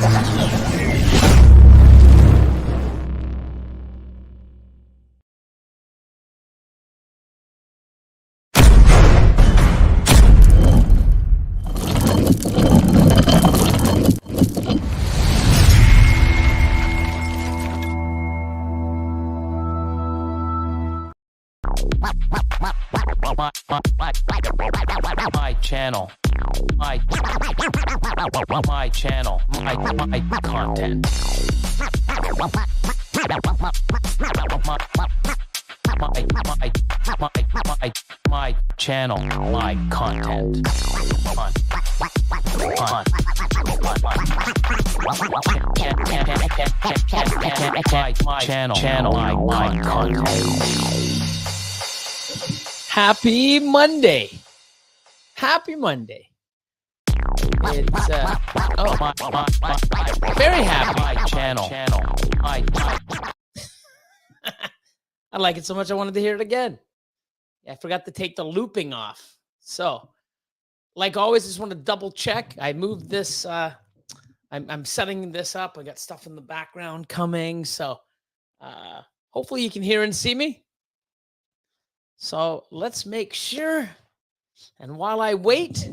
My channel, my channel, my content, my channel, my content, my channel, my content. Happy Monday. Happy Monday. It's very happy. My channel. I like it so much I wanted to hear it again. I forgot to take the looping off. So, like always, I just want to double check. I moved this. I'm setting this up. I got stuff in the background coming. So, hopefully you can hear and see me. So let's make sure. And while I wait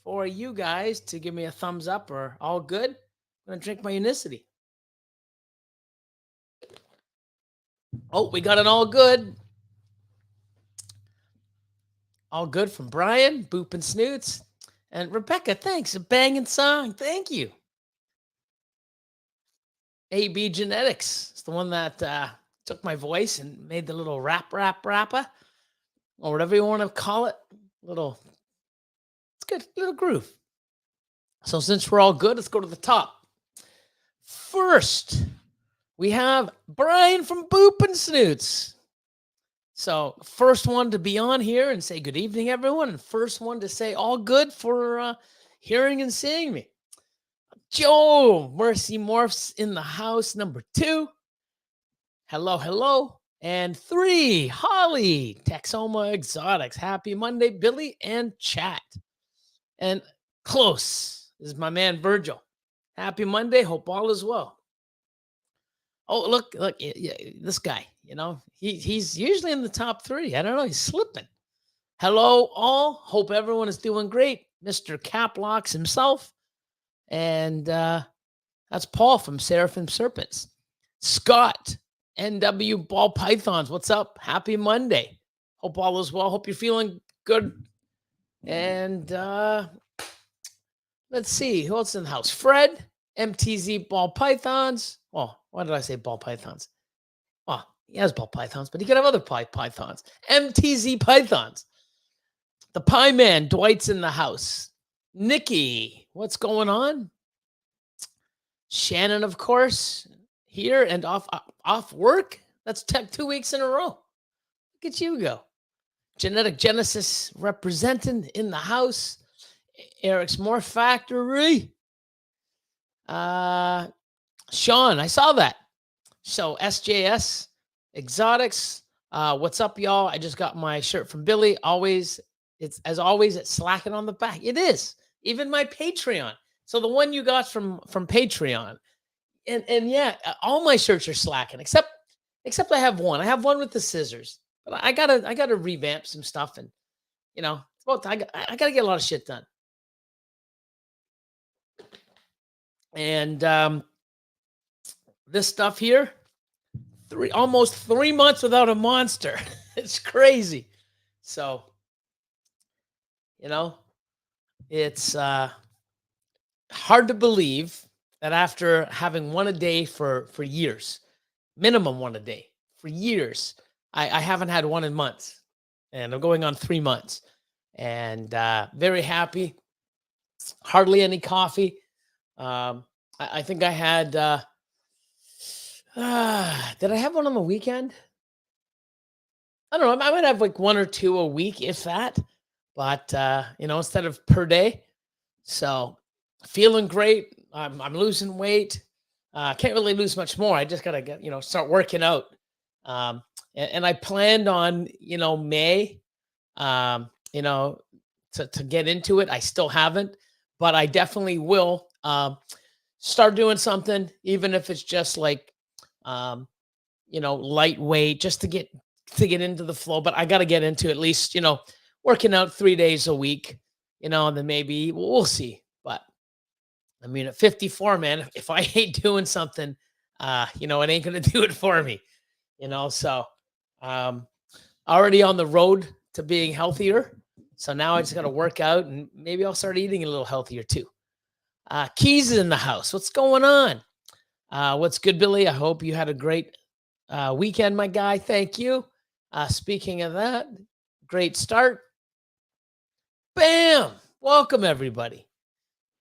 for you guys to give me a thumbs up or all good, I'm going to drink my Unicity. Oh, we got an all good. All good from Brian, Boop and Snoots. And Rebecca, thanks. A banging song. Thank you. AB Genetics. It's the one that took my voice and made the little rapper. Or whatever you want to call it. It's good, little groove. So since we're all good, let's go to the top. First, we have Brian from Boop and Snoots. So first one to be on here and say good evening, everyone. And first one to say all good for hearing and seeing me. Joe, Mercy Morphs in the house, number 2. Hello. And 3, Holly, Texoma Exotics. Happy Monday, Billy and chat. And close is my man, Virgil. Happy Monday. Hope all is well. Oh, look, this guy, he's usually in the top 3. I don't know. He's slipping. Hello, all. Hope everyone is doing great. Mr. Caplocks himself. And that's Paul from Seraphim Serpents. Scott. NW Ball Pythons, what's up? Happy Monday. Hope all is well. Hope you're feeling good. And let's see. Who else in the house? Fred, MTZ Ball Pythons. Well, why did I say Ball Pythons? Well, he has Ball Pythons, but he could have other Pythons. MTZ Pythons. The Pie Man, Dwight's in the house. Nikki, what's going on? Shannon, of course. Here and off work. That's 2 weeks in a row. Look at you go. Genetic Genesis representing in the house. Eric's Morph Factory. Sean, I saw that. So SJS Exotics. What's up, y'all? I just got my shirt from Billy. It's slacking on the back. It is. Even my Patreon. So the one you got from Patreon. And yeah, all my shirts are slacking except I have one. I have one with the scissors, but I gotta revamp some stuff, and it's about time. I gotta get a lot of shit done. And this stuff here, almost 3 months without a monster. It's crazy. So it's hard to believe that after having one a day for years, minimum one a day for years, I haven't had one in months, and I'm going on 3 months, and very happy. Hardly any coffee. I think I had, did I have one on the weekend? I don't know. I might have like 1 or 2 a week, if that, but instead of per day. So feeling great. I'm losing weight. Can't really lose much more. I just got to start working out. And I planned on, May, to get into it. I still haven't, but I definitely will. start doing something, even if it's just like, um, lightweight, just to get into the flow. But I got to get into at least, working out 3 days a week, and then maybe we'll see. But I mean, at 54, man, if I ain't doing something, it ain't gonna do it for me, So, um, already on the road to being healthier. So now I just got to work out and maybe I'll start eating a little healthier too. Keys in the house. What's going on? What's good, Billy? I hope you had a great weekend, my guy. Thank you. Speaking of that, great start. Bam! Welcome, everybody.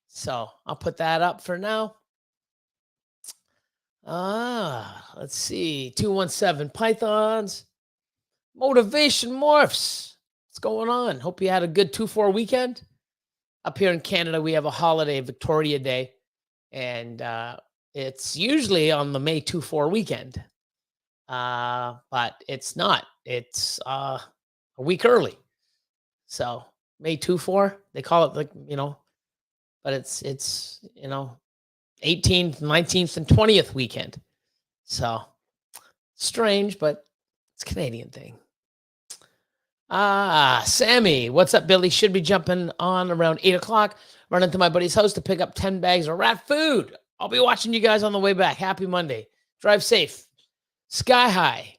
So I'll put that up for now. Let's see. 217 Pythons. Motivation Morphs. What's going on? Hope you had a good 2-4 weekend. Up here in Canada, we have a holiday, Victoria Day, and it's usually on the May 2-4 weekend. But it's not. It's a week early. So May 2-4, they call it but it's 18th, 19th, and 20th weekend. So strange, but it's a Canadian thing. Sammy, what's up, Billy? Should be jumping on around 8 o'clock. Run into my buddy's house to pick up 10 bags of rat food. I'll be watching you guys on the way back. Happy Monday. Drive safe. Sky high.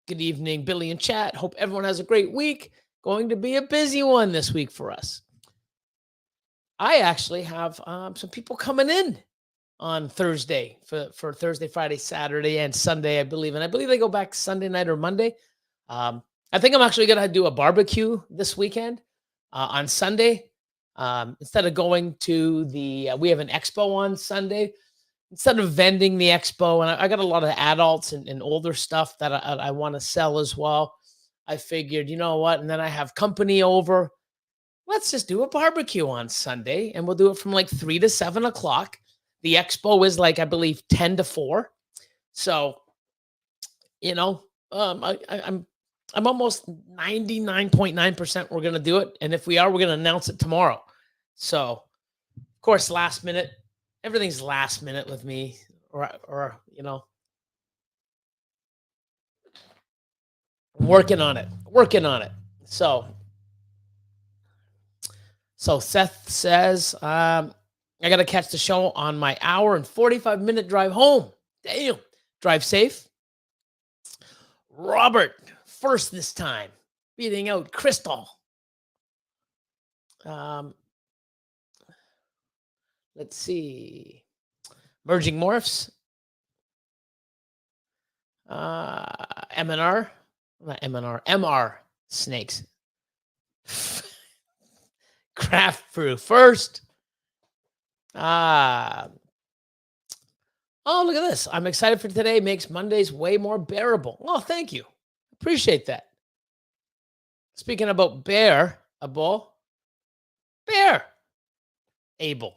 Good evening, Billy and chat. Hope everyone has a great week. Going to be a busy one this week for us. I actually have some people coming in on Thursday for Thursday, Friday, Saturday, and Sunday, I believe. And I believe they go back Sunday night or Monday. I think I'm actually going to do a barbecue this weekend on Sunday. Instead of going to we have an expo on Sunday. Instead of vending the expo, and I got a lot of adults and older stuff that I want to sell as well. I figured, you know what? And then I have company over. Let's just do a barbecue on Sunday, and we'll do it from like 3 to 7 o'clock. The expo is like, I believe, 10 to 4. So, I'm almost 99.9% we're going to do it. And if we are, we're going to announce it tomorrow. So, of course, last minute, everything's last minute with me or working on it. So Seth says, I got to catch the show on my hour and 45-minute drive home. Damn. Drive safe. Robert, first this time, beating out Crystal. Let's see. Merging Morphs. MNR. Not MNR. MR Snakes. Craft Brew first. Oh, look at this. I'm excited for today. Makes Mondays way more bearable. Oh, thank you. Appreciate that. Speaking about bear, Abel. Abel.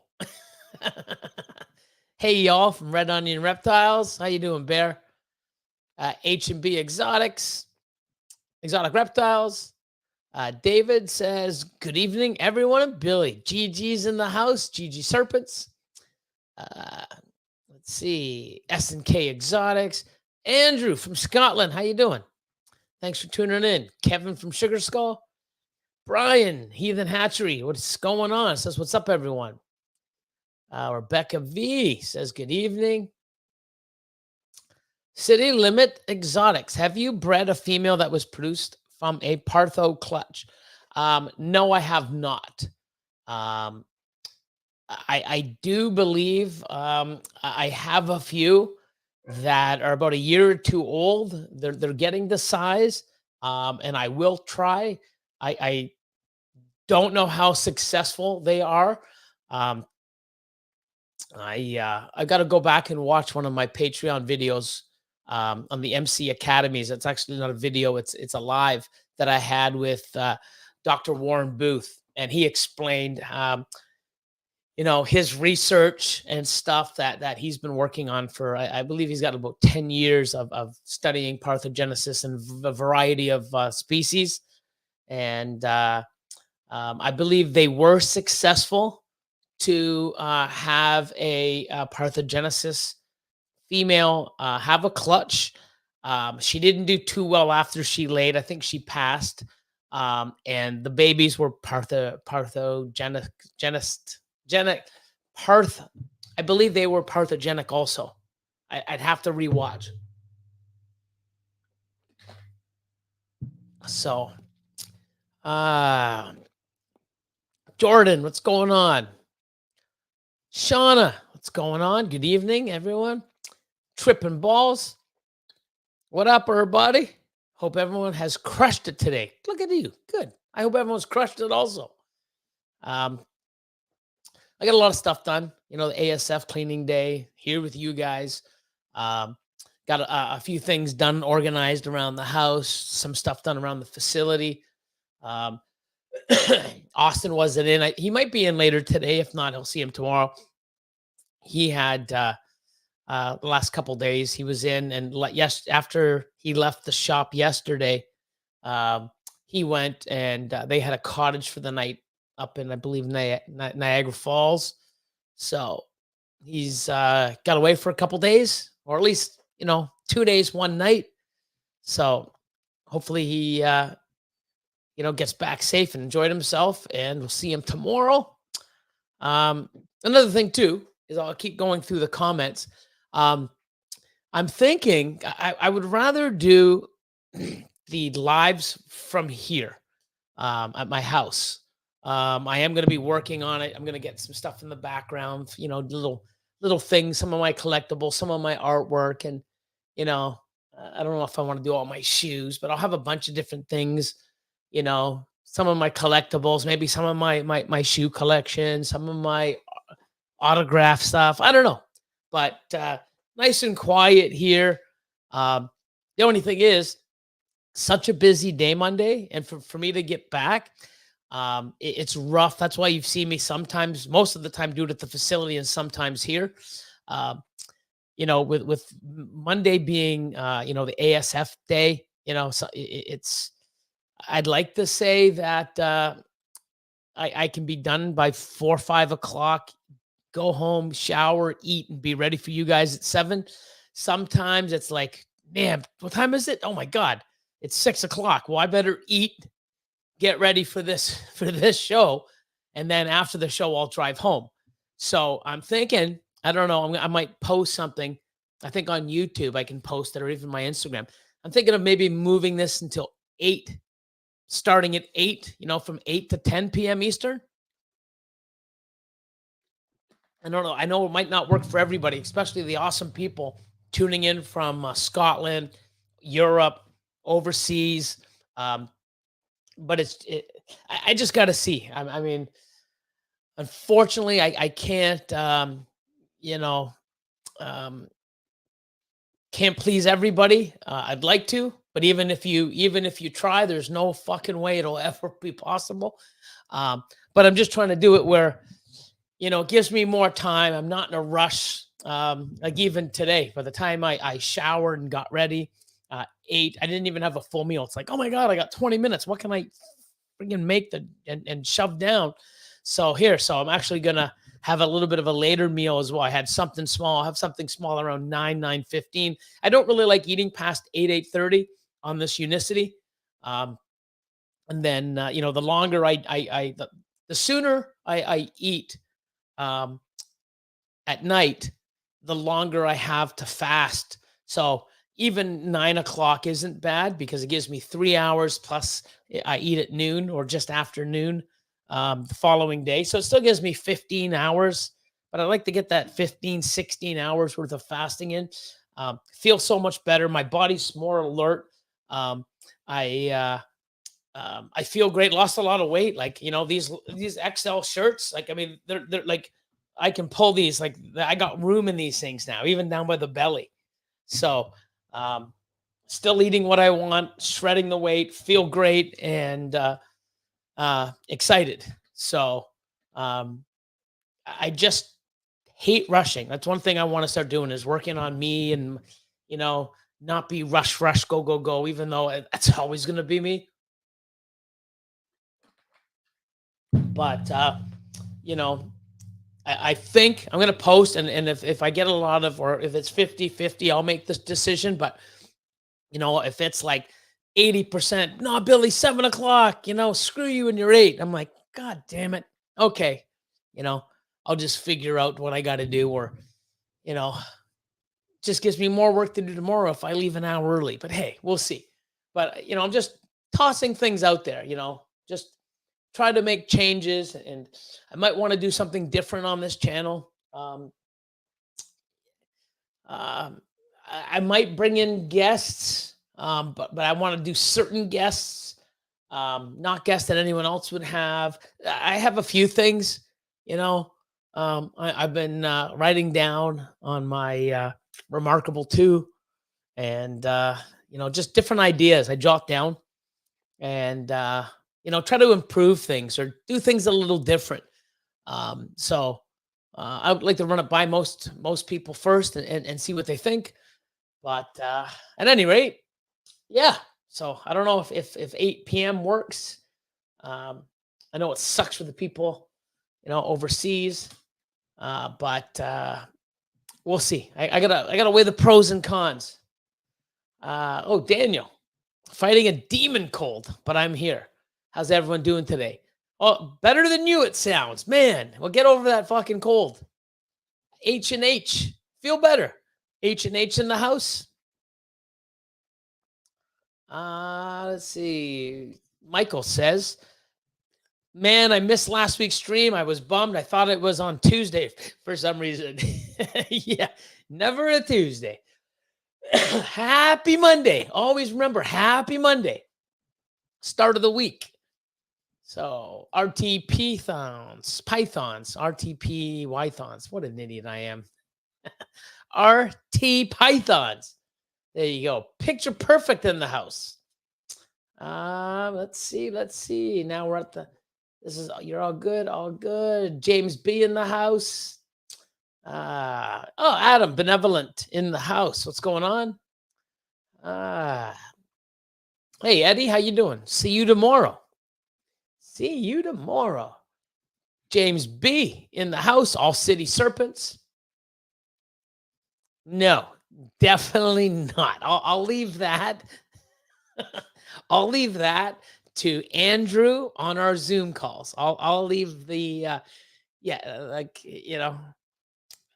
Hey, y'all, from Red Onion Reptiles. How you doing, Bear? H&B Exotics. Exotic Reptiles. David says, good evening, everyone. Billy. GG's in the house. GG Serpents. Let's see. S&K Exotics. Andrew from Scotland. How you doing? Thanks for tuning in. Kevin from Sugar Skull. Brian, Heathen Hatchery. What's going on? Says, what's up, everyone? Rebecca V says, good evening. City Limit Exotics. Have you bred a female that was produced from a Partho clutch? No, I have not. I do believe I have a few that are about a year or two old. They're getting the size, and I will try. I don't know how successful they are. I got to go back and watch one of my Patreon videos on the MC Academies. It's actually not a video; it's a live that I had with Dr. Warren Booth, and he explained, his research and stuff that he's been working on for. I believe he's got about 10 years of studying parthenogenesis and a variety of species, and I believe they were successful to have a, parthenogenesis female have a clutch. She didn't do too well after she laid. I think she passed. And the babies were parthogenic, genic, parth. I believe they were parthogenic also. I'd have to rewatch. So, Jordan, what's going on? Shauna, what's going on? Good evening, everyone. Tripping balls. What up, everybody? Hope everyone has crushed it today. Look at you. Good. I hope everyone's crushed it also. I got a lot of stuff done. You know, the ASF cleaning day here with you guys. Got a few things done, organized around the house, some stuff done around the facility. Austin wasn't in. He might be in later today. If not, he'll see him tomorrow. He had the last couple days he was in, and after he left the shop yesterday, he went and they had a cottage for the night up in, I believe, Niagara Falls. So he's got away for a couple days, or at least 2 days, 1 night. So hopefully he gets back safe and enjoyed himself, and we'll see him tomorrow. Another thing too is I'll keep going through the comments. I'm thinking I would rather do the lives from here at my house. I am going to be working on it. I'm going to get some stuff in the background, little things, some of my collectibles, some of my artwork, and I don't know if I want to do all my shoes, but I'll have a bunch of different things. Some of my collectibles, maybe some of my shoe collection, some of my autograph stuff. I don't know, but nice and quiet here. The only thing is, such a busy day Monday, and for me to get back, it's rough. That's why you've seen me sometimes, most of the time, do it at the facility and sometimes here. With Monday being the ASF day, so it's. I'd like to say that I can be done by 4 or 5 o'clock. Go home, shower, eat, and be ready for you guys at 7. Sometimes it's like, man, what time is it? Oh my God, it's 6 o'clock. Well, I better eat, get ready for this show, and then after the show, I'll drive home. So I'm thinking, I don't know, I might post something. I think on YouTube I can post it, or even my Instagram. I'm thinking of maybe moving this until 8, starting at 8. From 8 to 10 p.m. Eastern. I don't know. I know it might not work for everybody, especially the awesome people tuning in from Scotland, Europe, overseas. But I just got to see. I mean, unfortunately, I can't, can't please everybody. I'd like to, but even if you try, there's no fucking way it'll ever be possible. But I'm just trying to do it where, it gives me more time. I'm not in a rush. Like even today, by the time I showered and got ready, ate, I didn't even have a full meal. It's like, oh my God, I got 20 minutes. What can I freaking make and shove down? So I'm actually going to have a little bit of a later meal as well. I had something small. I'll have something small around 9:15. I don't really like eating past 8:30 on this Unicity. And then, the longer the sooner I eat, at night, the longer I have to fast. So even 9 o'clock isn't bad because it gives me 3 hours plus I eat at noon or just after noon the following day. So it still gives me 15 hours, but I like to get that 15, 16 hours worth of fasting in. Feel so much better. My body's more alert. I feel great. Lost a lot of weight. Like, these XL shirts, like, I mean, they're like, I can pull these, like I got room in these things now, even down by the belly. So, still eating what I want, shredding the weight, feel great, and, excited. So, I just hate rushing. That's one thing I want to start doing, is working on me and, not be rush, go, go, go, even though that's always going to be me. But, I think I'm going to post, and if I get a lot of, or if it's 50-50, I'll make this decision. But, if it's like 80%, no, Billy, 7 o'clock, screw you and your 8. I'm like, God damn it. Okay. You know, I'll just figure out what I got to do, or, you know, just gives me more work to do tomorrow if I leave an hour early. But hey, we'll see. But, I'm just tossing things out there, just try to make changes, and I might want to do something different on this channel. Um, I might bring in guests, but I want to do certain guests, not guests that anyone else would have. I have a few things, you know. I've been writing down on my Remarkable 2, and just different ideas I jot down, and try to improve things or do things a little different. So I would like to run it by most people first, and see what they think. But at any rate, yeah. So I don't know if 8 p.m. works. Um, I know it sucks for the people, overseas, but we'll see. I gotta weigh the pros and cons. Oh, Daniel, fighting a demon cold, but I'm here. How's everyone doing today? Oh, better than you, it sounds. Man, well, get over that fucking cold. H&H, feel better. H&H in the house. Let's see. Michael says, man, I missed last week's stream. I was bummed. I thought it was on Tuesday for some reason. Yeah, never a Tuesday. Happy Monday. Always remember, happy Monday. Start of the week. So RTP Pythons, RTP Pythons. What an idiot I am. RT Pythons. There you go. Picture perfect in the house. Let's see. Now we're at you're all good, all good. James B in the house. Adam Benevolent in the house. What's going on? Hey Eddie, how you doing? See you tomorrow. See you tomorrow. James B in the house. All City Serpents. No, definitely not. I'll leave that. I'll leave that to Andrew on our Zoom calls. I'll leave the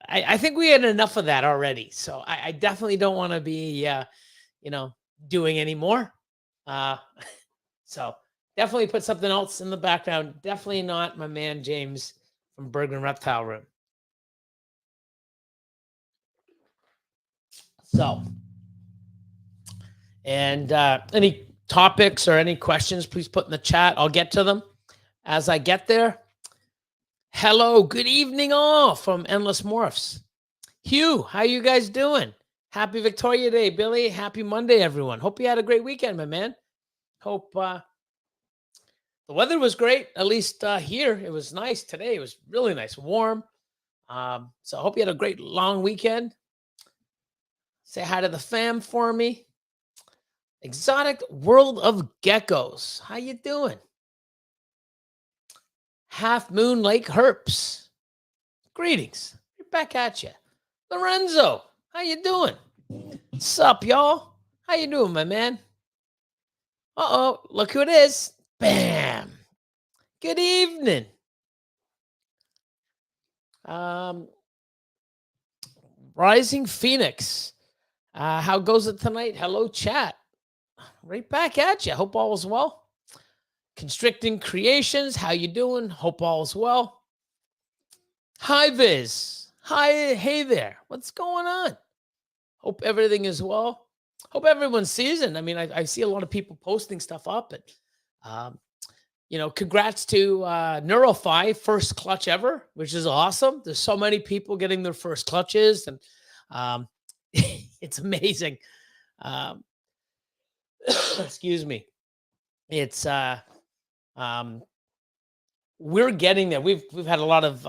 I think we had enough of that already. So I definitely don't want to be doing any more. So definitely put something else in the background. Definitely not my man James from Bergman Reptile Room. So, and any topics or any questions, please put in the chat. I'll get to them as I get there. Hello, good evening all from Endless Morphs. Hugh, how you guys doing? Happy Victoria Day, Billy. Happy Monday, everyone. Hope you had a great weekend, my man. Hope the weather was great, at least here. It was nice today. It was really nice, warm. So I hope you had a great long weekend. Say hi to the fam for me. Exotic World of Geckos. How you doing? Half Moon Lake Herps. Greetings. Right back at you. Lorenzo, how you doing? Sup, y'all? How you doing, my man? Uh-oh, look who it is. Bam. Good evening. Rising Phoenix. How goes it tonight? Hello, chat. Right back at you. Hope all is well. Constricting Creations. How you doing? Hope all is well. Hi, Viz. Hi, hey there. What's going on? Hope everything is well. Hope everyone's seasoned. I mean, I see a lot of people posting stuff up, and congrats to Neurophi, first clutch ever, which is awesome. There's so many people getting their first clutches, and it's amazing. Excuse me. It's we're getting there. We've had a lot of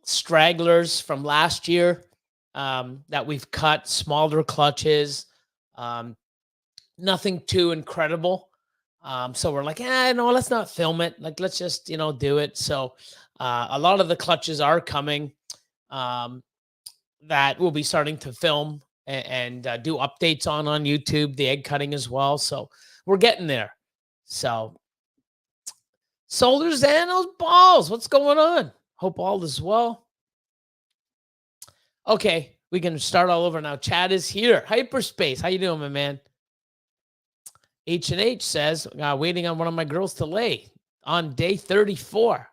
stragglers from last year that we've cut, smaller clutches, nothing too incredible. So we're like, no, let's not film it. Like, let's just, do it. So A lot of the clutches are coming, um, that we'll be starting to film and do updates on YouTube, the egg cutting as well. So we're getting there. So Soldiers and those balls, what's going on? Hope all is well. Okay, we can start all over now. Chad is here. Hyperspace, how you doing, my man? H&H says, waiting on one of my girls to lay on day 34.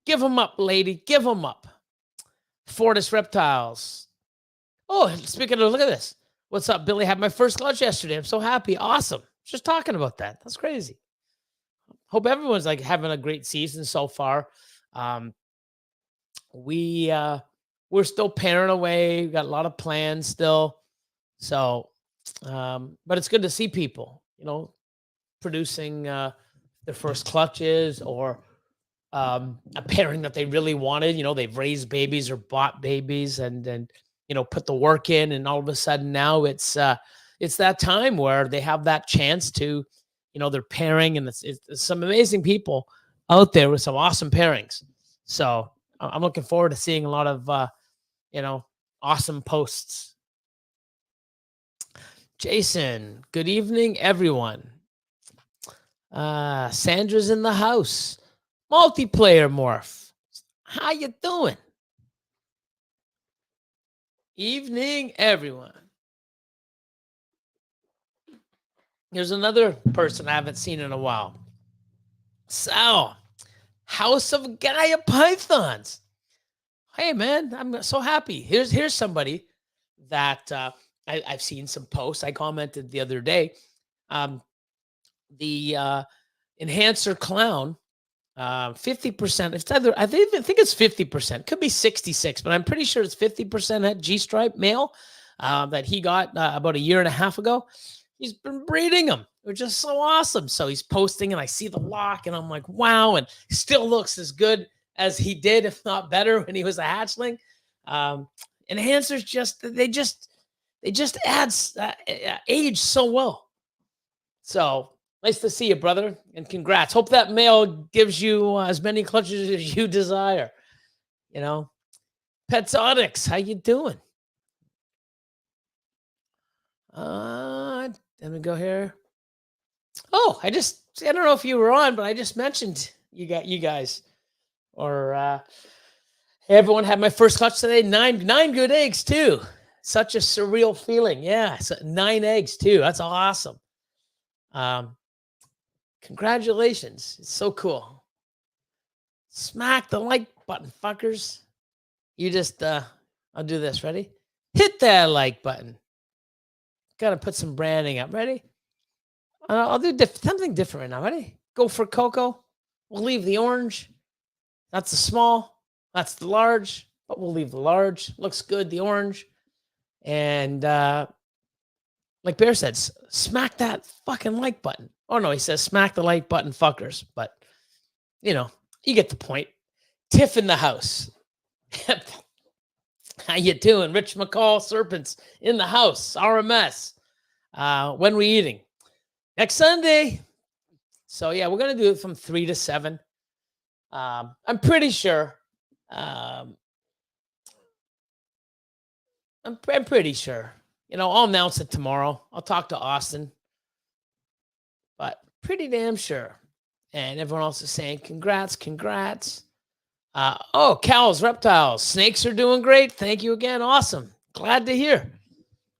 Give them up, lady. Give them up. Fortis Reptiles. Oh, speaking of, look at this. What's up, Billy? Had my first clutch yesterday. I'm so happy. Awesome. Just talking about that. That's crazy. Hope everyone's like having a great season so far. We're still pairing away. We got a lot of plans still. So, but it's good to see people, producing their first clutches or a pairing that they really wanted. They've raised babies or bought babies and put the work in, and all of a sudden now it's that time where they have that chance to, they're pairing, and it's some amazing people out there with some awesome pairings. So I'm looking forward to seeing a lot of awesome posts. Jason, good evening, everyone. Sandra's in the house. Multiplayer Morph, how you doing? Evening, everyone. There's another person I haven't seen in a while. Sal, House of Gaia Pythons. Hey, man, I'm so happy. Here's somebody that I've seen some posts. I commented the other day. The Enhancer Clown, 50%. It's either, I think it's 50%. Could be 66, but I'm pretty sure it's 50% at G-Stripe male that he got about a year and a half ago. He's been breeding them, which is so awesome. So he's posting, and I see the lock, and I'm like, wow, and he still looks as good as he did, if not better, when he was a hatchling. Enhancers they just add age so well. So nice to see you, brother, and congrats. Hope that male gives you as many clutches as you desire. Petsotics, how you doing? Let me go here. Oh, I don't know if you were on, but I just mentioned you guys. Or everyone had my first clutch today. Nine good eggs too. Such a surreal feeling. Yeah, so 9 eggs too. That's awesome. Congratulations. It's so cool. Smack the like button, fuckers. You just I'll do this. Ready? Hit that like button. Gotta put some branding up. Ready? I'll do something different right now. Ready? Go for Cocoa. We'll leave the orange. That's the small. That's the large. But we'll leave the large. Looks good, the orange. And like Bear said, smack that fucking like button. Oh, no, he says smack the like button, fuckers. But, you get the point. Tiff in the house. How you doing? Rich McCall, Serpents in the house. RMS. When we eating? Next Sunday. So, yeah, we're going to do it from 3 to 7. I'm pretty sure. I'm pretty sure. I'll announce it tomorrow. I'll talk to Austin. But pretty damn sure. And everyone else is saying, congrats. Cows, reptiles, snakes are doing great. Thank you again. Awesome. Glad to hear.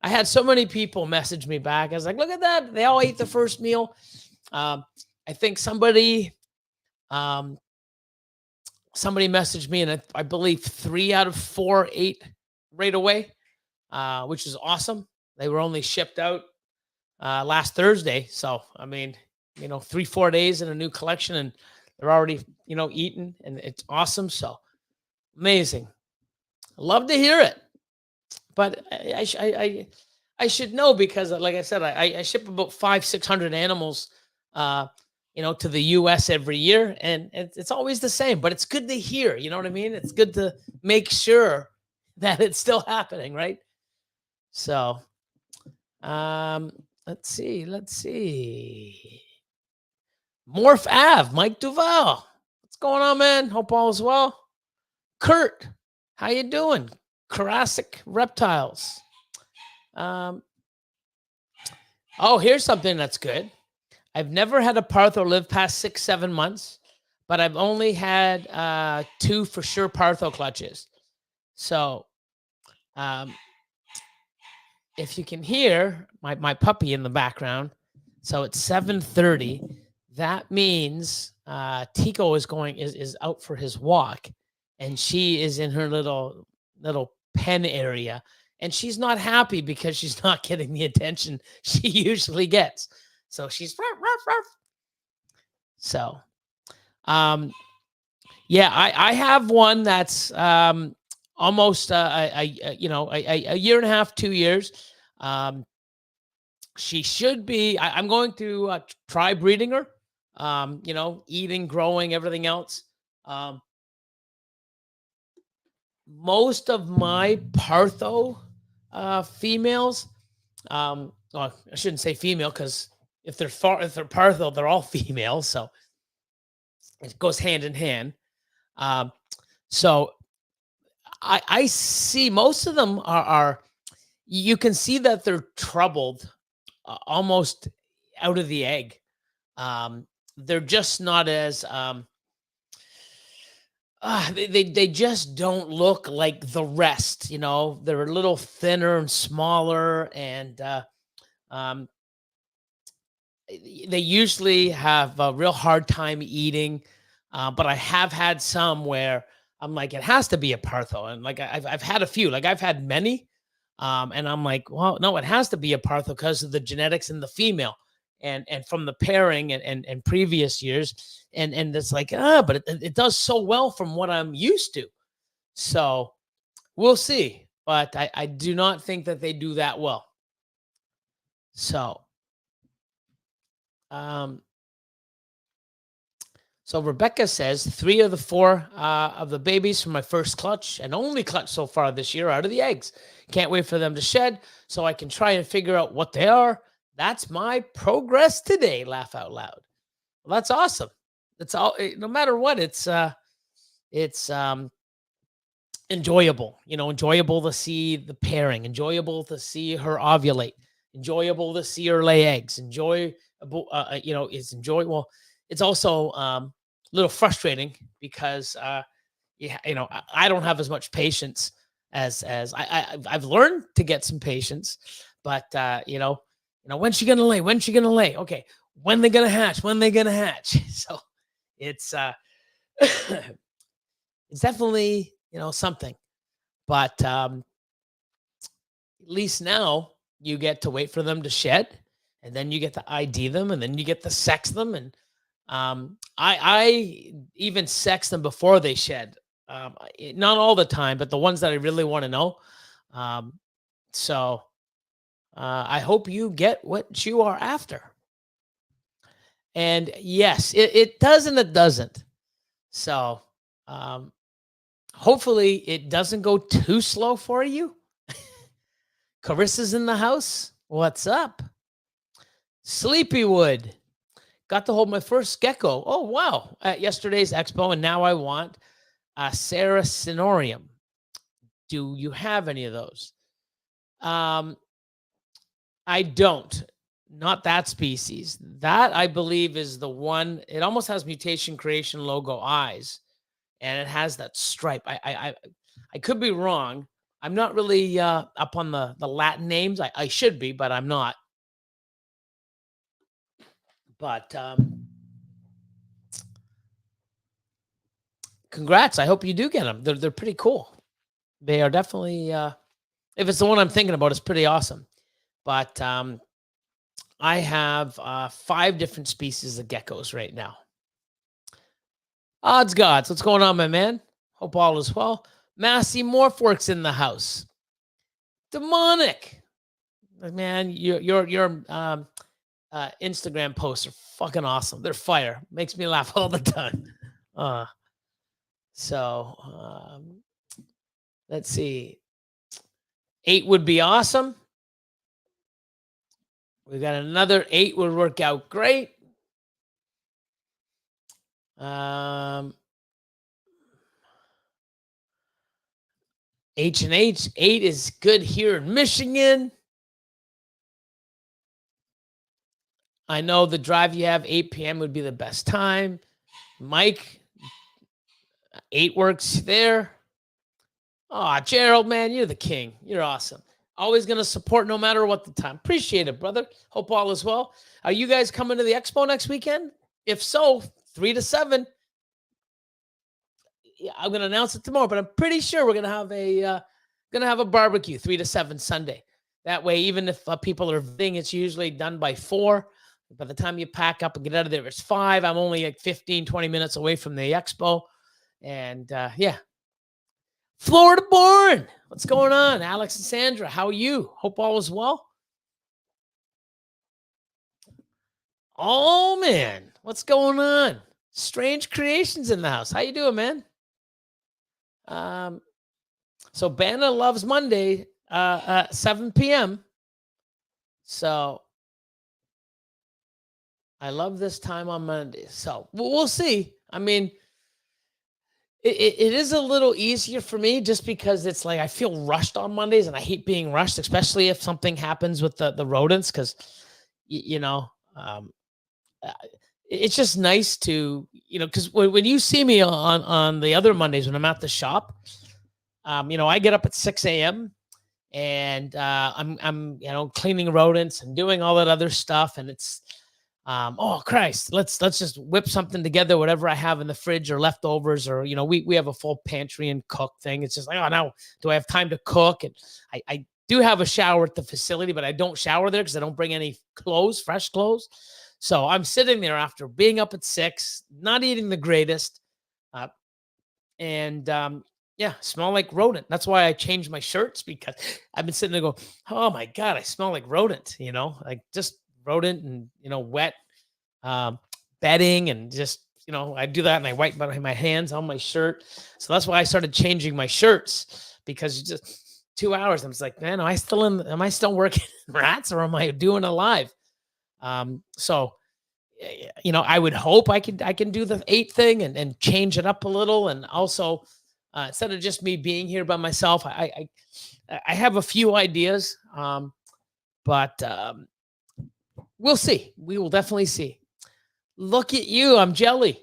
I had so many people message me back. I was like, look at that. They all ate the first meal. I think somebody messaged me, and I believe 3 out of 4 ate right away, which is awesome. They were only shipped out last Thursday. So, 3-4 days in a new collection, and they're already, eaten, and it's awesome. So amazing. Love to hear it. But I should know, because like I said, I ship about 500-600 animals, to the US every year, and it's always the same, but it's good to hear, you know what I mean? It's good to make sure that it's still happening, right? So, let's see. Morph Ave, Mike Duval. What's going on, man? Hope all is well. Kurt, how you doing? Jurassic reptiles. Um, oh, here's something that's good. I've never had a Partho live past 6-7 months, but I've only had two for sure Partho clutches. So um, if you can hear my puppy in the background, so it's 7:30. That means Tico is out for his walk, and she is in her little pen area, and she's not happy because she's not getting the attention she usually gets. So she's ruff, ruff, ruff. So yeah, I have one that's almost a year and a half, 2 years. She should be. I'm going to try breeding her. Eating, growing, everything else. Most of my Partho females, well, I shouldn't say female because if they're Partho, they're all females, so it goes hand in hand. So I see most of them are you can see that they're troubled almost out of the egg. They're just not as they just don't look like the rest. They're a little thinner and smaller, and they usually have a real hard time eating. But I have had some where I'm like, it has to be a Partho, and like I've had a few, like I've had many, and I'm like, well, no, it has to be a Partho because of the genetics in the female, and from the pairing and previous years, and it's like, but it does so well from what I'm used to. So we'll see, but I do not think that they do that well. So so Rebecca says 3 of the 4 of the babies from my first clutch and only clutch so far this year out of the eggs. Can't wait for them to shed so I can try and figure out what they are. That's my progress today. Laugh out loud. Well, that's awesome. It's all, no matter what, it's enjoyable. Enjoyable to see the pairing. Enjoyable to see her ovulate. Enjoyable to see her lay eggs. It's enjoyable. It's also a little frustrating because I don't have as much patience as I've learned to get some patience, but when's she gonna lay? When's she gonna lay? Okay, when they gonna hatch? When they gonna hatch? So it's it's definitely something, but at least now you get to wait for them to shed, and then you get to ID them, and then you get to sex them, and I even sex them before they shed. Not all the time, but the ones that I really want to know. So I hope you get what you are after. And yes, it does and it doesn't. So hopefully it doesn't go too slow for you. Carissa's in the house. What's up? Sleepywood. Got to hold my first gecko. Oh, wow. At yesterday's expo, and now I want a Saracenorum. Do you have any of those? I don't. Not that species. That, I believe, is the one. It almost has Mutation Creation logo eyes, and it has that stripe. I could be wrong. I'm not really up on the Latin names. I should be, but I'm not. But congrats. I hope you do get them. They're pretty cool. They are definitely, if it's the one I'm thinking about, it's pretty awesome. But I have 5 different species of geckos right now. Odds gods, what's going on, my man? Hope all is well. Massey Morphworks in the house. Demonic. Man, your Instagram posts are fucking awesome. They're fire. Makes me laugh all the time. So let's see. 8 would be awesome. We got another 8 would work out great. H&H, 8 is good here in Michigan. I know the drive you have, 8 p.m. would be the best time. Mike, 8 works there. Oh, Gerald, man, you're the king. You're awesome. Always going to support no matter what the time. Appreciate it, brother. Hope all is well. Are you guys coming to the Expo next weekend? If so, 3 to 7. Yeah, I'm going to announce it tomorrow, but I'm pretty sure we're going to have a barbecue 3 to 7 Sunday. That way, even if people are visiting, it's usually done by 4. By the time you pack up and get out of there, it's 5. I'm only like 15, 20 minutes away from the Expo. And yeah. Florida born. What's going on? Alex and Sandra, how are you? Hope all is well. Oh, man. What's going on? Strange Creations in the house. How you doing, man? So Banna loves Monday, 7 p.m. So I love this time on Monday. So we'll see. I mean, it is a little easier for me just because it's like I feel rushed on Mondays, and I hate being rushed, especially if something happens with the rodents, because it's just nice to because when you see me on the other Mondays when I'm at the shop, I get up at 6 a.m. and I'm cleaning rodents and doing all that other stuff, and it's oh Christ, let's just whip something together, whatever I have in the fridge or leftovers, or we have a full pantry and cook thing. It's just like, oh, now do I have time to cook? And I do have a shower at the facility, but I don't shower there because I don't bring any fresh clothes. So I'm sitting there after being up at 6, not eating the greatest, and yeah, smell like rodent. That's why I changed my shirts, because I've been sitting there going, oh my God, I smell like rodent, like just rodent and, wet bedding, and just, I do that and I wipe my hands on my shirt. So that's why I started changing my shirts, because just 2 hours. I'm just like, man, am I still working rats, or am I doing alive? So, I would hope I can do the 8 thing and change it up a little. And also, instead of just me being here by myself, I have a few ideas, but we'll see. We will definitely see. Look at you. I'm jelly.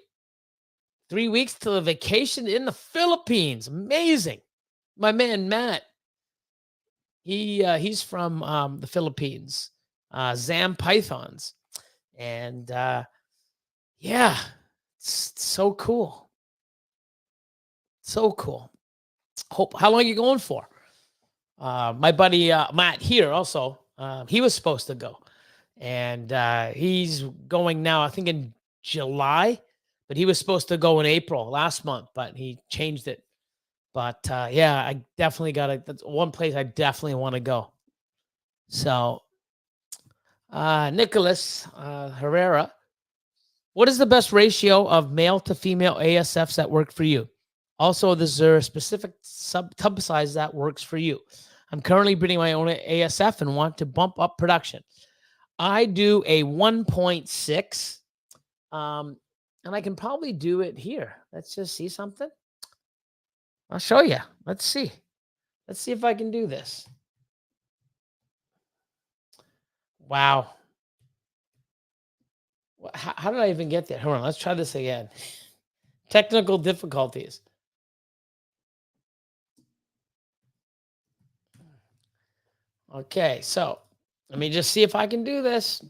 3 weeks to the vacation in the Philippines. Amazing. My man, Matt, he's from the Philippines, Zam Pythons. And yeah, it's so cool. So cool. How long are you going for? My buddy Matt here also, he was supposed to go. And he's going now, I think in July, but he was supposed to go in April last month, but he changed it. But yeah, I definitely that's one place I definitely want to go. So Nicholas Herrera, what is the best ratio of male to female ASFs that work for you? Also, is there a specific tub size that works for you? I'm currently breeding my own ASF and want to bump up production. I do a 1.6, and I can probably do it here. Let's just see something. I'll show you. Let's see. Let's see if I can do this. Wow. How did I even get there? Hold on. Let's try this again. Technical difficulties. Okay, so let me just see if I can do this.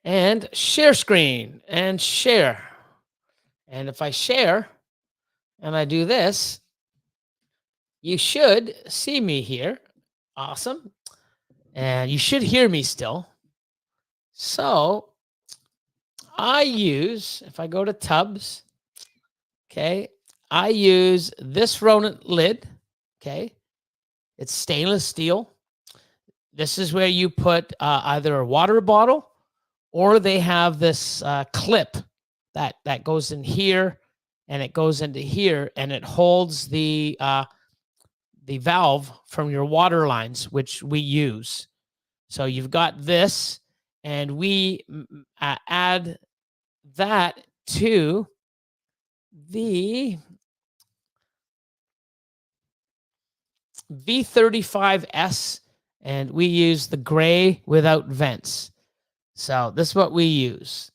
And share screen and share. And if I share and I do this, you should see me here. Awesome. And you should hear me still. So I use, if I go to tubs, okay, I use this rodent lid, okay. It's stainless steel. This is where you put either a water bottle, or they have this clip that goes in here, and it goes into here, and it holds the valve from your water lines, which we use. So you've got this, and we add that to the V35S, and we use the gray without vents. So this is what we use.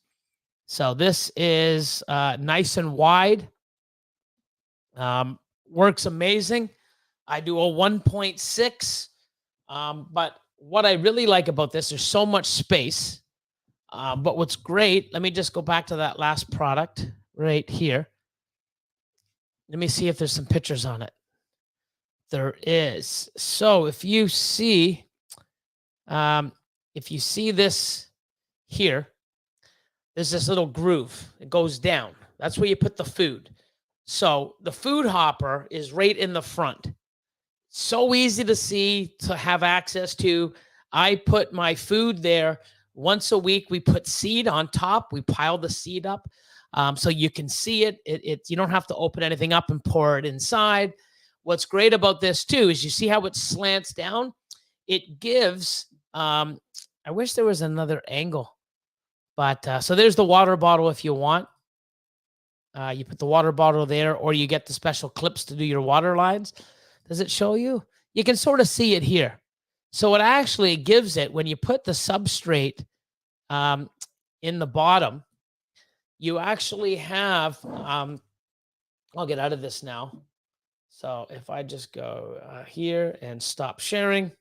So this is nice and wide. Works amazing. I do a 1.6. But what I really like about this, there's so much space. But what's great, let me just go back to that last product right here. Let me see if there's some pictures on it. There is. So if you see this here, there's this little groove. It goes down. That's where you put the food. So the food hopper is right in the front. So easy to see, to have access to. I put my food there once a week. We put seed on top. We pile the seed up so you can see it. You don't have to open anything up and pour it inside. What's great about this too is you see how it slants down. It gives. I wish there was another angle, but so there's the water bottle if you want. You put the water bottle there, or you get the special clips to do your water lines. Does it show you? You can sort of see it here. So it actually gives it, when you put the substrate in the bottom, you actually have, I'll get out of this now. So if I just go here and stop sharing,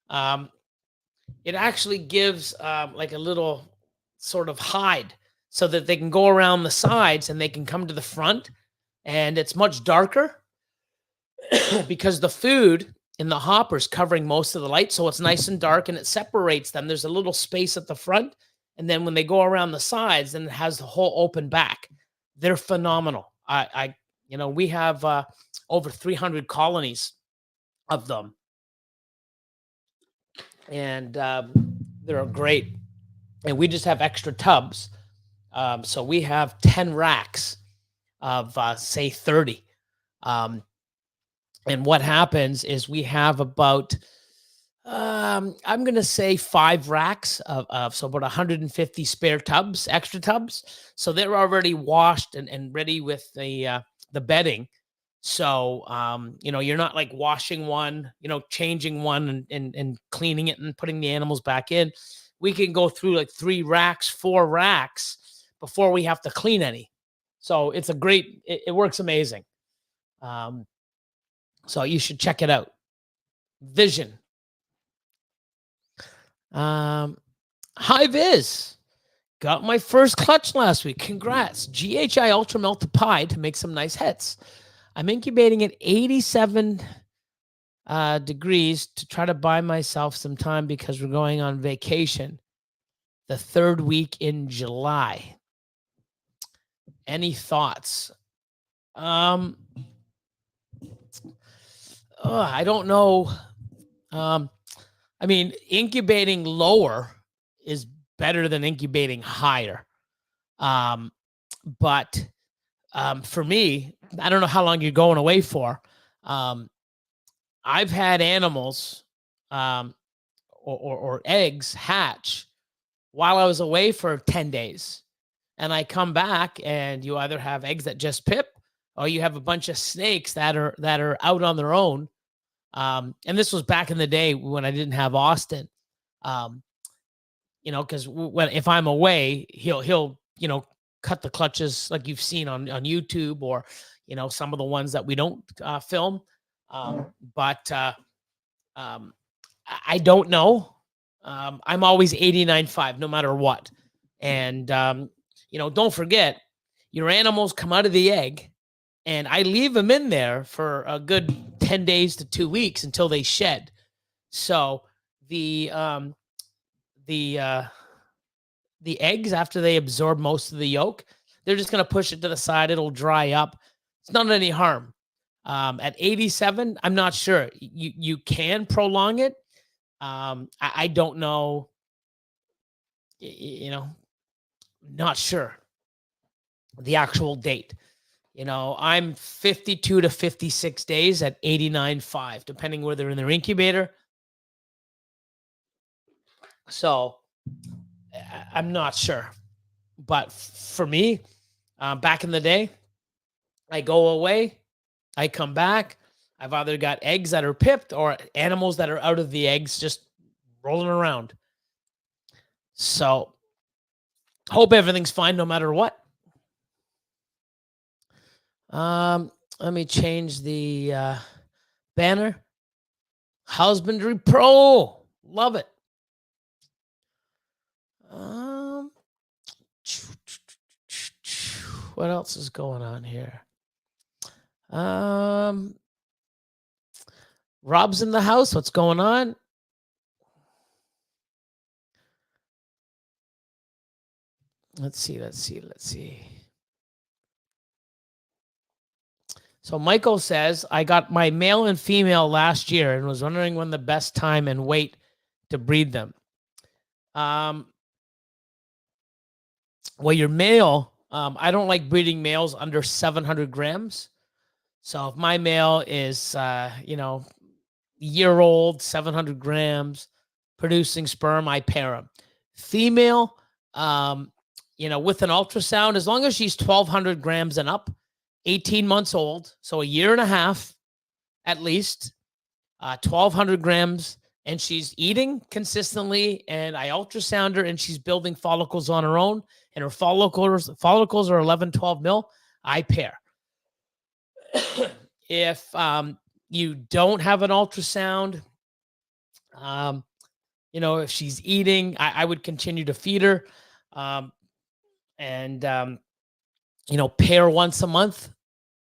it actually gives like a little sort of hide so that they can go around the sides and they can come to the front, and it's much darker. Because the food in the hopper is covering most of the light, so it's nice and dark, and it separates them. There's a little space at the front, and then when they go around the sides, then it has the whole open back. They're phenomenal. We have over 300 colonies of them, and they're great. And we just have extra tubs, so we have 10 racks of say 30. And what happens is we have about, I'm going to say 5 racks so about 150 spare tubs, extra tubs. So they're already washed and ready with the bedding. So, you're not like washing one, changing one and cleaning it and putting the animals back in. We can go through like 3 racks, 4 racks before we have to clean any. So it's it works amazing. So you should check it out. Vision. Hi, Viz. Got my first clutch last week. Congrats. GHI Ultra Melted Pie to make some nice hits. I'm incubating at 87 degrees to try to buy myself some time because we're going on vacation the 3rd week in July. Any thoughts? I don't know. Incubating lower is better than incubating higher. But for me, I don't know how long you're going away for. I've had animals or eggs hatch while I was away for 10 days. And I come back and you either have eggs that just pip, or you have a bunch of snakes that are out on their own. And this was back in the day when I didn't have Austin. Because if I'm away, he'll cut the clutches like you've seen on YouTube, or some of the ones that we don't film. But I don't know. I'm always 89.5 no matter what. And don't forget, your animals come out of the egg, and I leave them in there for a good 10 days to 2 weeks until they shed. So the eggs, after they absorb most of the yolk, they're just going to push it to the side. It'll dry up. It's not any harm. At 87, I'm not sure. You can prolong it. I don't know. Not sure the actual date. I'm 52 to 56 days at 89.5, depending where they're in their incubator. So I'm not sure. But for me, back in the day, I go away, I come back, I've either got eggs that are pipped or animals that are out of the eggs just rolling around. So hope everything's fine no matter what. Let me change the banner. Husbandry Pro. Love it. What else is going on here? Rob's in the house. What's going on? Let's see. So Michael says, I got my male and female last year and was wondering when the best time and weight to breed them. Well, your male, I don't like breeding males under 700 grams. So if my male is, year old, 700 grams, producing sperm, I pair him. Female, with an ultrasound, as long as she's 1,200 grams and up, 18 months old, so a year and a half at least, 1,200 grams, and she's eating consistently, and I ultrasound her, and she's building follicles on her own, and her follicles are 11, 12 mil, I pair. If you don't have an ultrasound, if she's eating, I would continue to feed her, pair once a month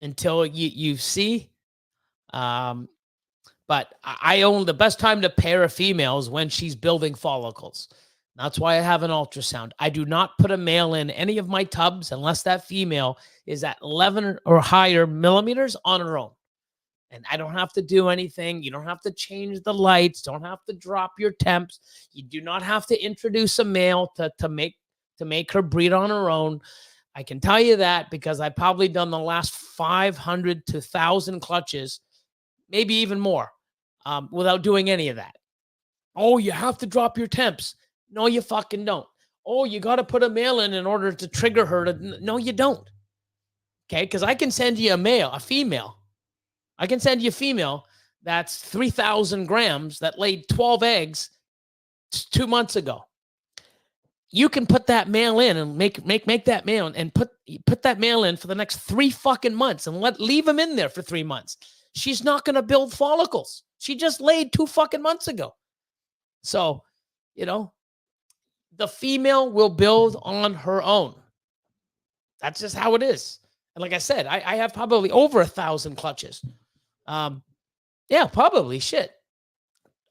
until you see. But I own the best time to pair a female is when she's building follicles. That's why I have an ultrasound. I do not put a male in any of my tubs unless that female is at 11 or higher millimeters on her own. And I don't have to do anything. You don't have to change the lights. Don't have to drop your temps. You do not have to introduce a male to make her breed on her own. I can tell you that because I've probably done the last 500 to 1,000 clutches, maybe even more, without doing any of that. Oh, you have to drop your temps. No, you fucking don't. Oh, you got to put a male in order to trigger her to. No, you don't. Okay, because I can send you a female. I can send you a female that's 3,000 grams that laid 12 eggs 2 months ago. You can put that male in and make that male and put that male in for the next 3 fucking months and leave him in there for 3 months. She's not going to build follicles. She just laid 2 fucking months ago. So, the female will build on her own. That's just how it is. And like I said, I have probably over 1,000 clutches. Yeah, probably shit.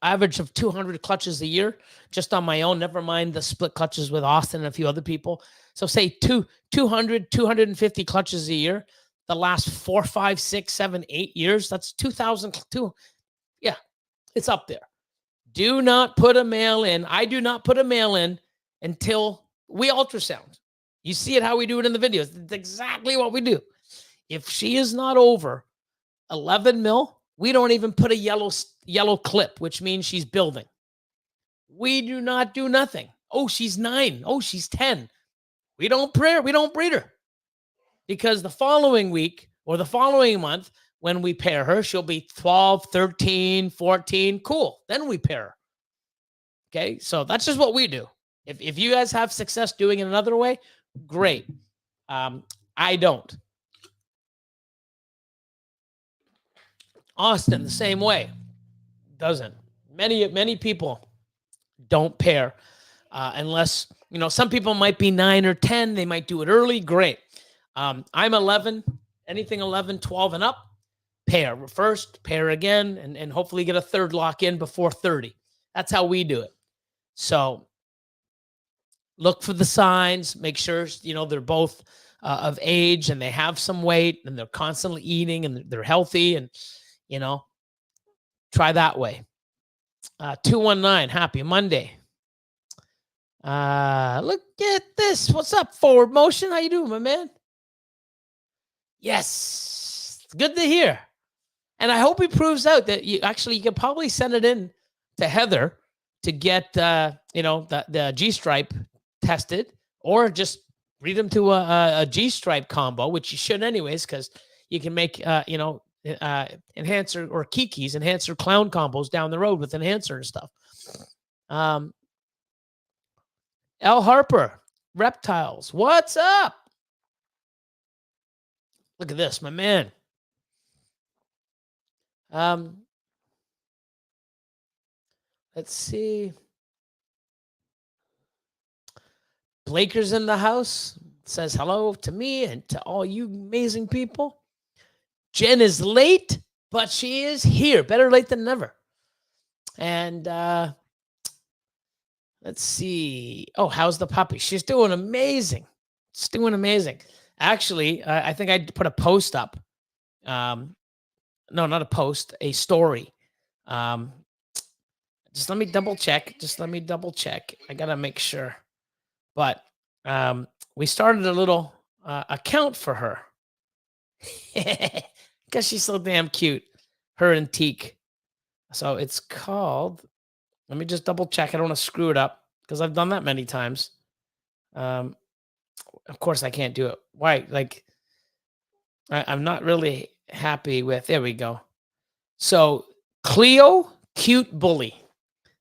Average of 200 clutches a year just on my own, never mind the split clutches with Austin and a few other people. So say 200, 250 clutches a year. The last 4, 5, 6, 7, 8 years, that's 2,000. Yeah, it's up there. Do not put a male in. I do not put a male in until we ultrasound. You see it how we do it in the videos. It's exactly what we do. If she is not over 11 mil, we don't even put a yellow clip, which means she's building. We do not do nothing. Oh, she's 9. Oh, she's 10. We don't breed her. Because the following week or the following month, when we pair her, she'll be 12, 13, 14. Cool. Then we pair her. Okay. So that's just what we do. If you guys have success doing it another way, great. I don't. Austin, the same way. Doesn't. Many people don't pair unless, some people might be 9 or 10. They might do it early. Great. I'm 11, anything 11, 12 and up, pair first, pair again, and hopefully get a third lock in before 30. That's how we do it. So look for the signs, make sure, they're both of age and they have some weight and they're constantly eating and they're healthy and, try that way. 219, happy Monday. Look at this. What's up, Forward Motion? How you doing, my man? Yes. Good to hear. And I hope he proves out that you can probably send it in to Heather to get, the G-stripe tested, or just breed him to a G-stripe combo, which you should anyways, because you can make, enhancer, or Kiki's enhancer clown combos down the road with enhancer and stuff. L Harper, reptiles, what's up? Look at this, my man. Let's see. Blaker's in the house, says hello to me and to all you amazing people. Jen is late, but she is here. Better late than never. And let's see. Oh, how's the puppy? She's doing amazing. She's doing amazing. Actually, I think I put a post up. No, not a post, a story. Just let me double check. I got to make sure. But we started a little account for her because she's so damn cute. Her and Teak. So it's called, let me just double check. I don't want to screw it up because I've done that many times. Of course, I can't do it. Why? Like, I'm not really happy with, there we go. So Cleo Cute Bully.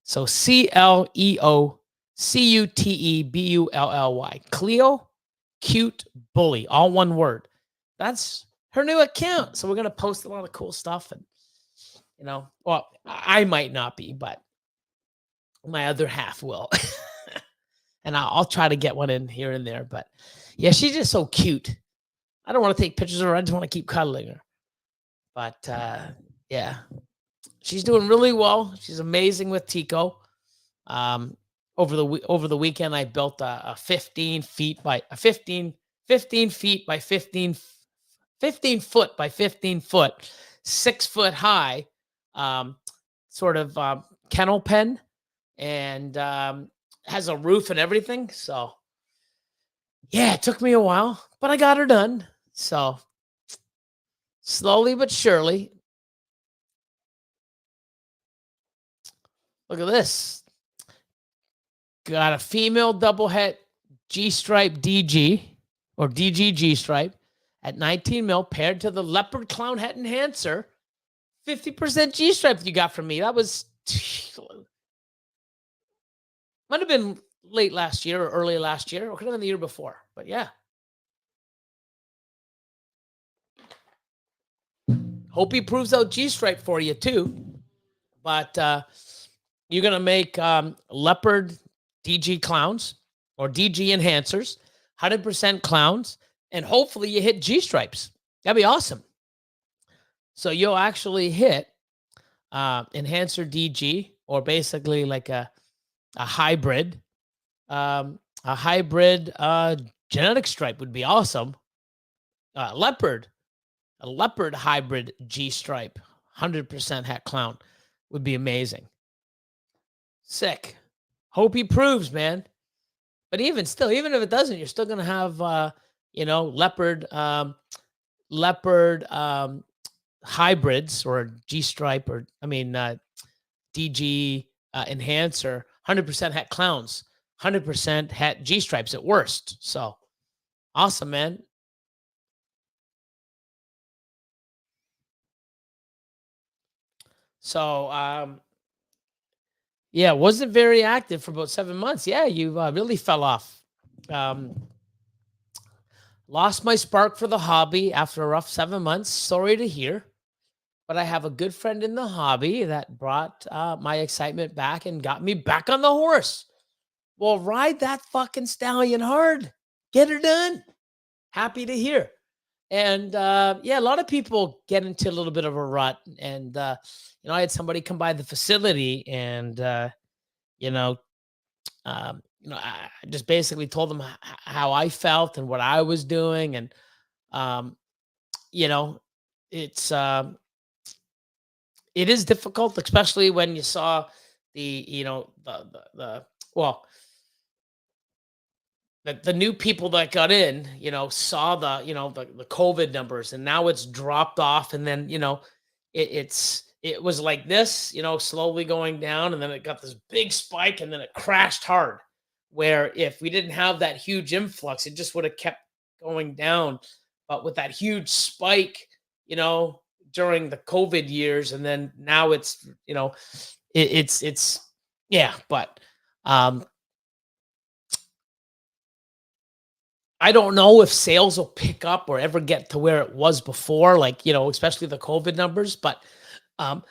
So CLEOCUTEBULLY. Cleo Cute Bully. All one word. That's her new account. So we're going to post a lot of cool stuff. And, you know, well, I might not be, but my other half will. And I'll try to get one in here and there. But yeah, she's just so cute. I don't want to take pictures of her. I just want to keep cuddling her. But yeah, she's doing really well. She's amazing with Tico. Over the weekend, I built a 15 feet by 15 feet by 15 foot by 15 foot, 6 foot high, sort of kennel pen, and has a roof and everything. So yeah, it took me a while, but I got her done. So slowly but surely. Look at this. Got a female double het G-stripe DG or DG G-stripe at 19 mil paired to the leopard clown het enhancer. 50% G-stripe you got from me. That was, might have been late last year or early last year, or could have been the year before. But yeah. Hope he proves out G-stripe for you too. But you're going to make leopard DG clowns or DG enhancers, 100% clowns, and hopefully you hit G-stripes. That'd be awesome. So you'll actually hit enhancer DG, or basically like a hybrid. A hybrid genetic stripe would be awesome. A leopard hybrid G-stripe, 100% hat clown would be amazing. Sick. Hope he proves, man. But even still, even if it doesn't, you're still going to have, leopard hybrids or G-stripe, or, DG enhancer, 100% hat clowns, 100% hat G-stripes at worst. So awesome, man. So, yeah, wasn't very active for about 7 months. Yeah, you really fell off. Lost my spark for the hobby after a rough 7 months. Sorry to hear. But I have a good friend in the hobby that brought my excitement back and got me back on the horse. Well, ride that fucking stallion hard. Get her done. Happy to hear. And yeah, a lot of people get into a little bit of a rut. And I had somebody come by the facility, and I just basically told them how I felt and what I was doing, and it's it is difficult, especially when you saw the new people that got in, saw the COVID numbers, and now it's dropped off. And then, it was like this, slowly going down, and then it got this big spike, and then it crashed hard, where if we didn't have that huge influx, it just would have kept going down. But with that huge spike, during the COVID years, and then now it's it's yeah, but um, I don't know if sales will pick up or ever get to where it was before, like, especially the COVID numbers, but um,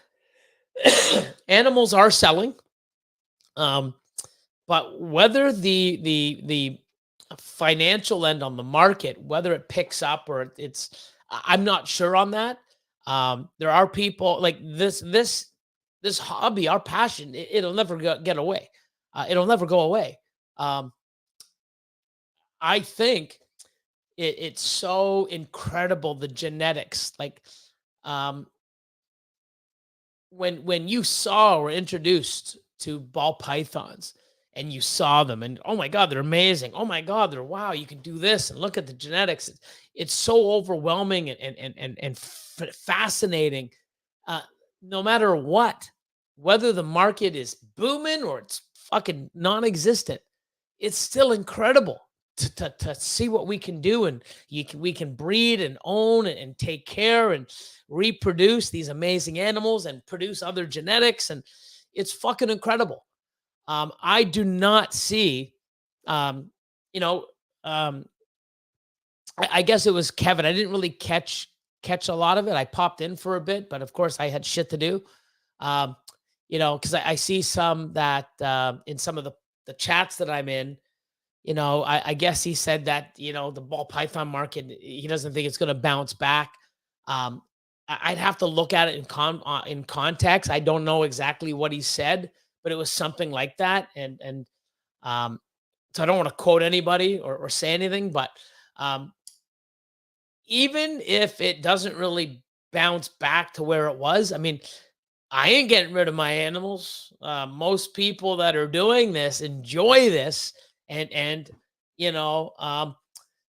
animals are selling. Um, but whether the financial end on the market, whether it picks up or I'm not sure on that. There are people like this hobby, our passion, it'll never get away. It'll never go away. Um, I think it's so incredible, the genetics. Like, um, when you saw or introduced to ball pythons and you saw them and oh my god, they're amazing, oh my god, they're wow, you can do this and look at the genetics, it's so overwhelming and fascinating. uh no matter what, whether the market is booming or it's fucking non-existent, it's still incredible to see what we can do, and we can breed and own and take care and reproduce these amazing animals and produce other genetics, and it's fucking incredible. I do not see, um, you know, um, I guess it was Kevin. I didn't really catch a lot of it. I popped in for a bit, but of course I had shit to do. Um, because I see some that in some of the chats that I'm in. I guess he said that, the ball python market, he doesn't think it's going to bounce back. Um, I'd have to look at it in context. I don't know exactly what he said, but it was something like that. And um, so I don't want to quote anybody or say anything, but um, even if it doesn't really bounce back to where it was, I mean, I ain't getting rid of my animals. Most people that are doing this enjoy this, and you know,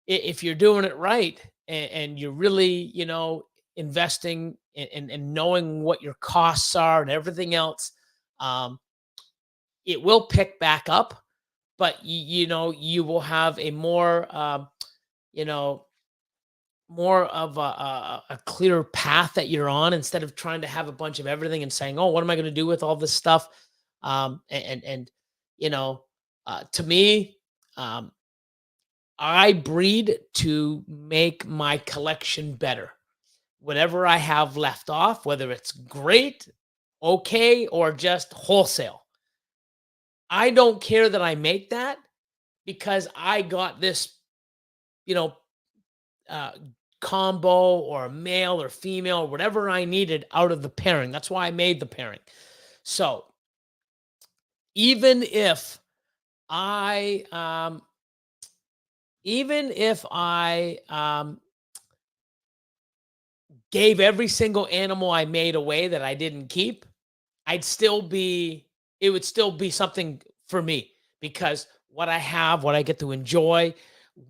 if you're doing it right and you're really, investing and knowing what your costs are and everything else, um, it will pick back up. But you will have a more, you know, more of a clear path that you're on, instead of trying to have a bunch of everything and saying, "Oh, what am I going to do with all this stuff?" And you know, to me, um, I breed to make my collection better. Whatever I have left off, whether it's great, okay, or just wholesale, I don't care that I make that, because I got this, you know, uh, combo or male or female, whatever I needed out of the pairing. That's why I made the pairing. So even if I, even if I gave every single animal I made away that I didn't keep, I'd still be, it would still be something for me, because what I have, what I get to enjoy,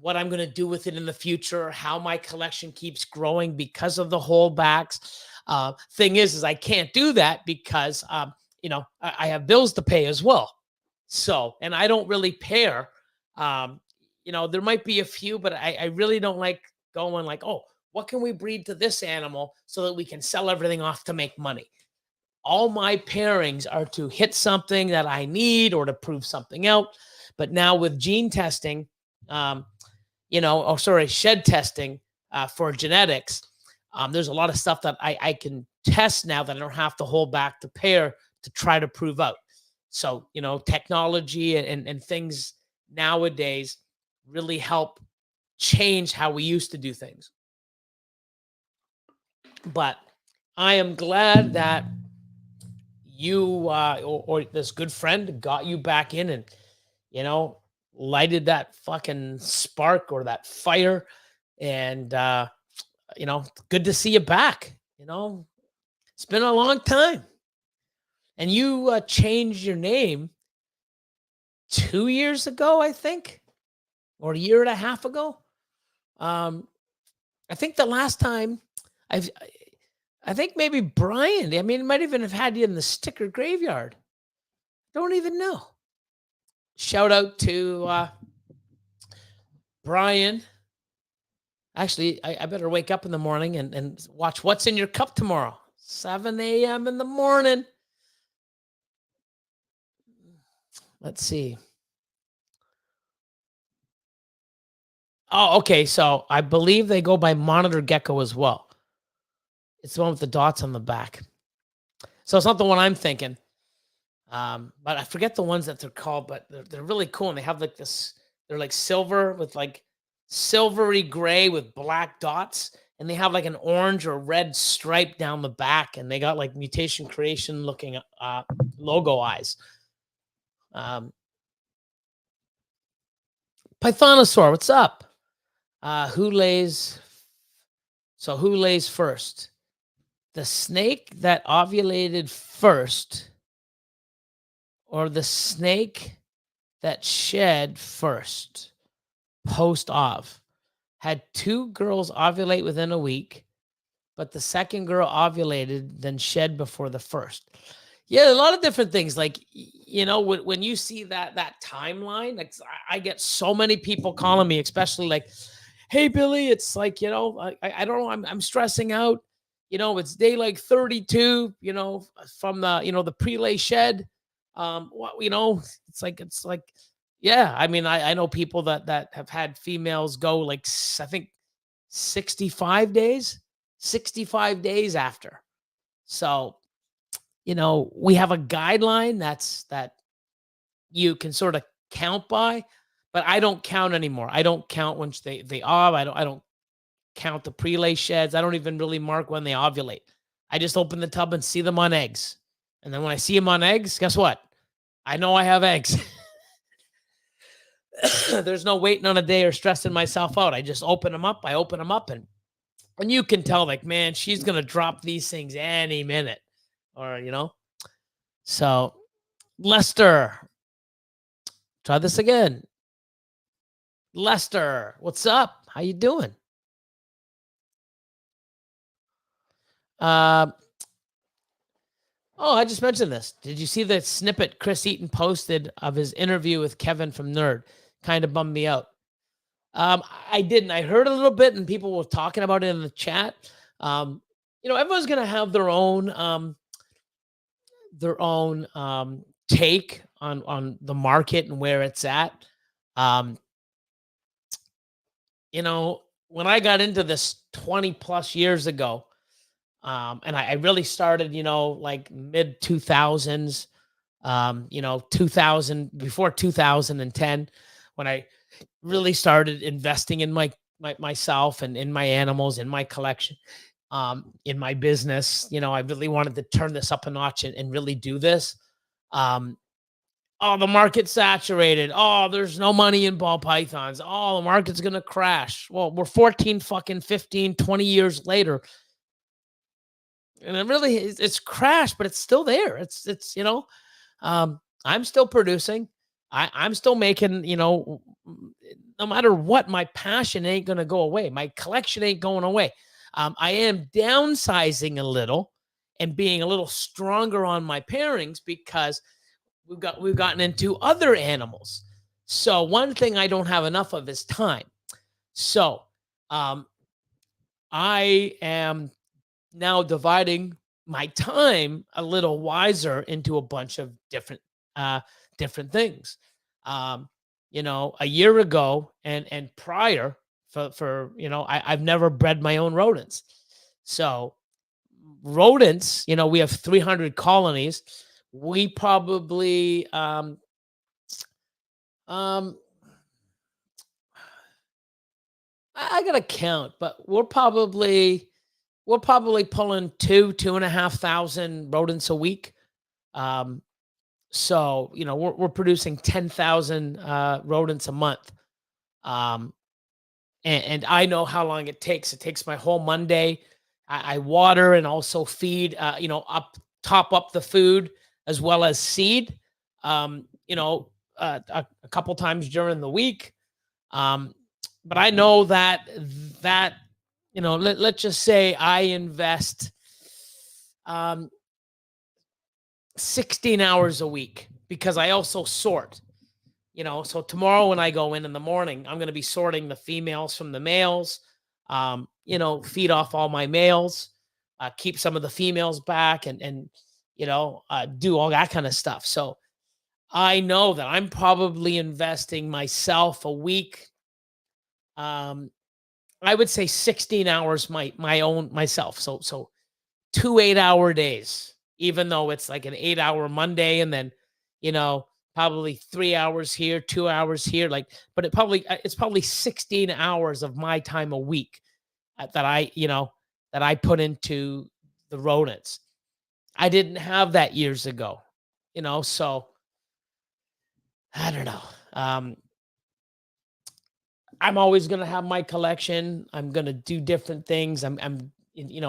what I'm going to do with it in the future, how my collection keeps growing because of the holdbacks. Thing is I can't do that because, I have bills to pay as well. So, and I don't really pair. Um, there might be a few, but I really don't like going like, oh, what can we breed to this animal so that we can sell everything off to make money? All my pairings are to hit something that I need or to prove something out. But now with gene testing, um, shed testing for genetics, there's a lot of stuff that I can test now that I don't have to hold back to pair to try to prove out. So, technology and things nowadays really help change how we used to do things. But I am glad that you or this good friend got you back in and you know lighted that fucking spark or that fire, and good to see you back. It's been a long time, and you changed your name 2 years ago, I think, or a year and a half ago. um I think the last time i've I think maybe Brian, I mean, it might even have had you in the sticker graveyard. Don't even know. Shout out to Brian. Actually, I better wake up in the morning and watch What's in Your Cup tomorrow. 7 a.m. in the morning. Let's see. Oh, okay. So I believe they go by Monitor Gecko as well. It's the one with the dots on the back. So it's not the one I'm thinking. But I forget the ones that they're called, but they're really cool. And they have like this, they're like silver with like silvery gray with black dots. And they have like an orange or red stripe down the back. And they got like Mutation Creation looking logo eyes. Pythonosaur, what's up? Who lays first? The snake that ovulated first, or the snake that shed first post-ov? Had two girls ovulate within a week, but the second girl ovulated, then shed before the first. Yeah, a lot of different things. Like, when you see that timeline, like I get so many people calling me, especially like, "Hey, Billy, it's like, I don't know, I'm stressing out. It's day like 32, from the prelay shed. It's like, yeah. I mean, I know people that have had females go like, I think 65 days, 65 days after. So, we have a guideline that you can sort of count by, but I don't count anymore. I don't count once they I don't count the prelay sheds. I don't even really mark when they ovulate. I just open the tub and see them on eggs. And then when I see them on eggs, guess what? I know I have eggs. There's no waiting on a day or stressing myself out. I just open them up. I open them up, and you can tell, like, man, she's gonna drop these things any minute, or So, Lester, try this again. Lester, what's up? How you doing? Uh, I just mentioned this. Did you see the snippet Chris Eaton posted of his interview with Kevin from Nerd? Kind of bummed me out. I didn't. I heard a little bit, and people were talking about it in the chat. Everyone's gonna have their own take on the market and where it's at. When I got into this 20 plus years ago, and I really started, like mid 2000s, 2000, before 2010, when I really started investing in myself and in my animals, in my collection, in my business. I really wanted to turn this up a notch and really do this. Oh, the market's saturated. Oh, there's no money in ball pythons. Oh, the market's going to crash. Well, we're 14, fucking 15, 20 years later. And it's crashed, but it's still there. I'm still producing. I'm still making, no matter what, my passion ain't going to go away. My collection ain't going away. I am downsizing a little and being a little stronger on my pairings because we've gotten into other animals. So one thing I don't have enough of is time. So I am now dividing my time a little wiser into a bunch of different things. A year ago and prior, I've never bred my own rodents. So rodents, we have 300 colonies. We probably I gotta count, but we're probably pulling 2,500 rodents a week. So we're producing 10,000 rodents a month. And I know how long it takes. It takes my whole Monday. I water and also feed, top up the food as well as seed, a couple times during the week. But I know that, let's just say I invest 16 hours a week because I also sort. So tomorrow when I go in the morning, I'm going to be sorting the females from the males. feed off all my males, keep some of the females back, and do all that kind of stuff. So I know that I'm probably investing myself a week. I would say 16 hours my own myself. So 2 8-hour days, even though it's like an 8-hour Monday, and then, probably 3 hours here, 2 hours here. But it's probably 16 hours of my time a week that I put into the rodents. I didn't have that years ago, so I don't know. I'm always going to have my collection. I'm going to do different things. I'm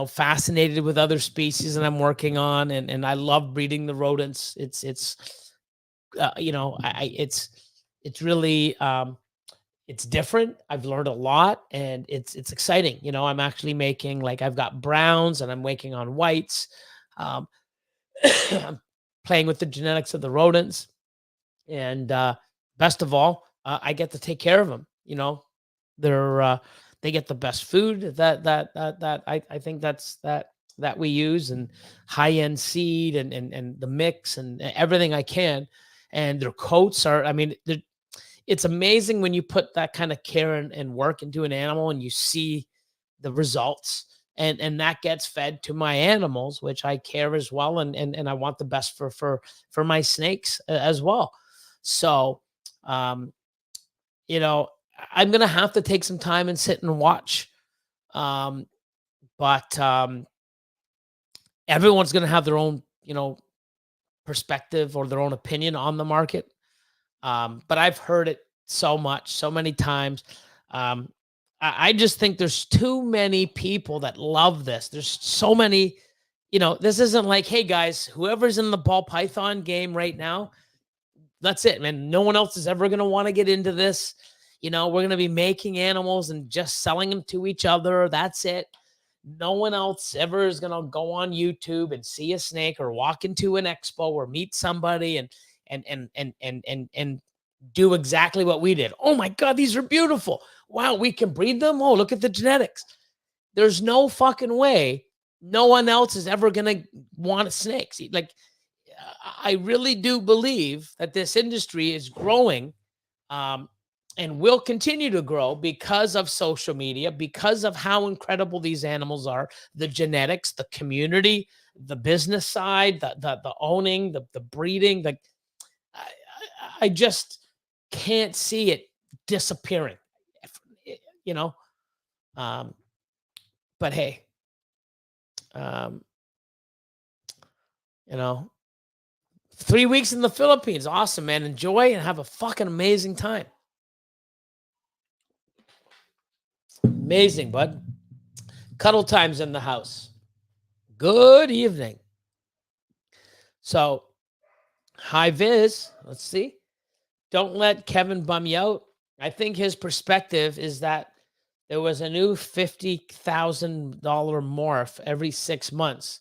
fascinated with other species that I'm working on, and I love breeding the rodents. It's really it's different. I've learned a lot, and it's exciting. I'm actually making, like, I've got browns and I'm working on whites. Um, I'm playing with the genetics of the rodents, and best of all, I get to take care of them. They get the best food that I think that we use, and high end seed, and the mix, and everything I can. And their coats are, I mean, it's amazing when you put that kind of care and work into an animal, and you see the results, and that gets fed to my animals, which I care as well, and I want the best for my snakes as well. So, um, I'm gonna have to take some time and sit and watch. Um, but everyone's gonna have their own, perspective or their own opinion on the market. But I've heard it so much, so many times. Um, I just think there's too many people that love this. There's so many, this isn't like, hey guys, whoever's in the ball python game right now, that's it, man. No one else is ever going to want to get into this. We're going to be making animals and just selling them to each other. That's it. No one else ever is going to go on YouTube and see a snake, or walk into an expo, or meet somebody and do exactly what we did. Oh my God, these are beautiful. Wow, we can breed them. Oh, look at the genetics. There's no fucking way no one else is ever going to want snakes. Like, I really do believe that this industry is growing, and will continue to grow because of social media, because of how incredible these animals are, the genetics, the community, the business side, the owning, the breeding. I just can't see it disappearing, you know. But hey, um, 3 weeks in the Philippines, awesome, man. Enjoy and have a fucking amazing time. Amazing, bud. Cuddle time's in the house. Good evening. So, hi, Viz. Let's see. Don't let Kevin bum you out. I think his perspective is that there was a new $50,000 morph every 6 months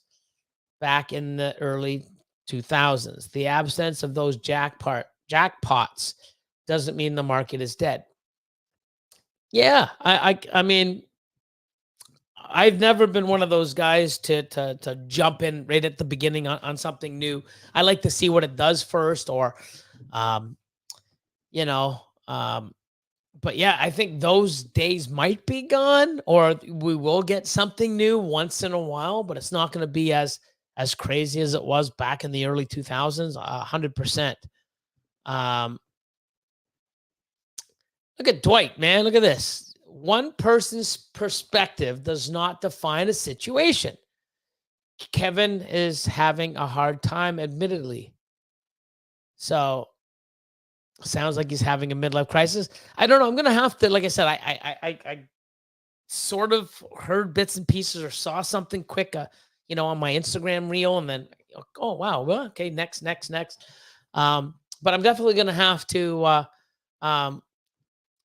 back in the early 2000s. The absence of those jackpots doesn't mean the market is dead. Yeah, I mean, I've never been one of those guys to jump in right at the beginning on something new. I like to see what it does first, or, you know, but yeah, I think those days might be gone, or we will get something new once in a while, but it's not going to be as crazy as it was back in the early 2000s. 100%. Look at Dwight, man. Look at this. One person's perspective does not define a situation. Kevin is having a hard time, admittedly. So, sounds like he's having a midlife crisis. I don't know. I'm going to have to, like I said, I sort of heard bits and pieces, or saw something quick, on my Instagram reel, and then, oh, wow. Well, okay, next. But I'm definitely going to have to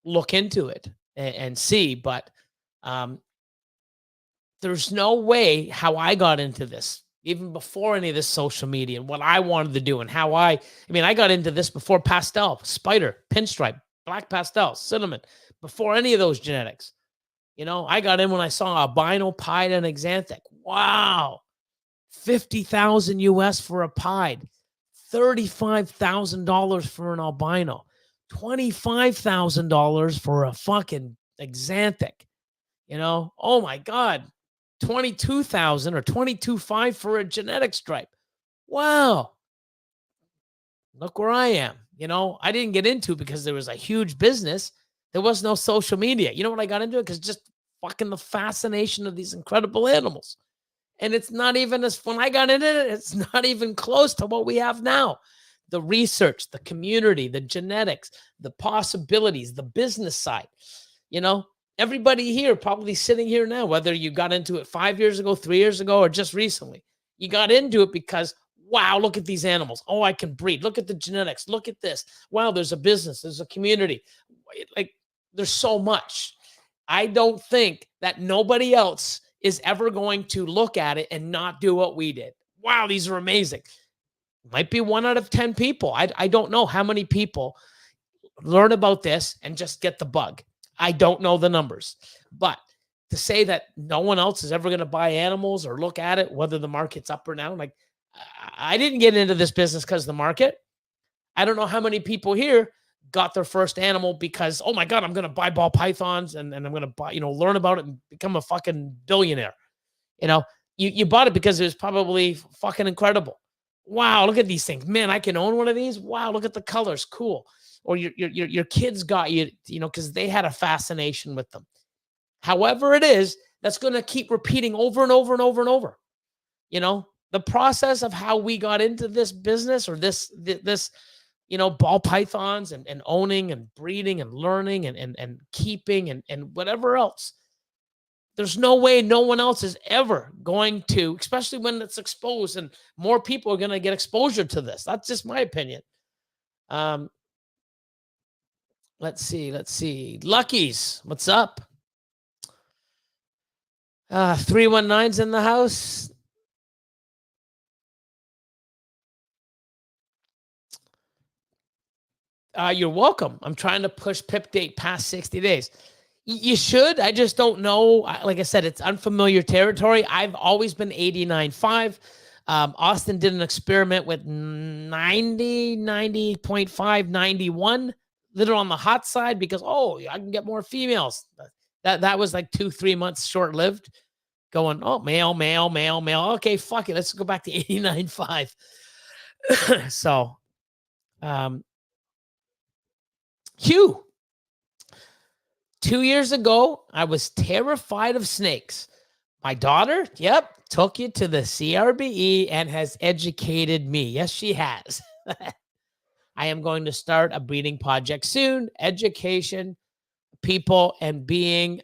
look into it and see. But there's no way how I got into this, even before any of this social media, and what I wanted to do, and how I got into this before pastel, spider, pinstripe, black pastel, cinnamon, before any of those genetics. I got in when I saw albino pied and exanthic. Wow. 50,000 US for a pied, $35,000 for an albino, $25,000 for a fucking exanthic. Oh my God, 22,000 or 22.5 for a genetic stripe. Wow. Look where I am. I didn't get into it because there was a huge business. There was no social media. You know what I got into it? Because just fucking the fascination of these incredible animals. And it's not even when I got into it, it's not even close to what we have now. The research, the community, the genetics, the possibilities, the business side. Everybody here probably sitting here now, whether you got into it 5 years ago, 3 years ago, or just recently, you got into it because, wow, look at these animals. Oh, I can breed. Look at the genetics. Look at this. Wow, there's a business. There's a community. Like, there's so much. I don't think that nobody else is ever going to look at it and not do what we did. Wow, these are amazing. Might be 1 out of 10 people. I don't know how many people learn about this and just get the bug. I don't know the numbers. But to say that no one else is ever going to buy animals or look at it, whether the market's up or down, like, I didn't get into this business because of the market. I don't know how many people here got their first animal because, oh my God, I'm going to buy ball pythons and I'm going to buy, learn about it and become a fucking billionaire. You bought it because it was probably fucking incredible. Wow, look at these things. Man, I can own one of these. Wow, look at the colors. Cool. Or your kids got you, because they had a fascination with them. However it is, that's going to keep repeating over and over and over and over. The process of how we got into this business or this ball pythons and owning and breeding and learning and keeping and whatever else. There's no way no one else is ever going to, especially when it's exposed and more people are going to get exposure to this. That's just my opinion. Let's see. Lucky's, what's up? 319's in the house. You're welcome. I'm trying to push PIP date past 60 days. You should. I just don't know. Like I said, it's unfamiliar territory. I've always been 89.5. Austin did an experiment with 90.5, 91. Little on the hot side because, I can get more females. That was like 2-3 months short-lived. Going, male. Okay, fuck it. Let's go back to 89.5. So, Q. 2 years ago, I was terrified of snakes. My daughter, took you to the CRBE and has educated me. Yes, she has. I am going to start a breeding project soon. Education, people, and being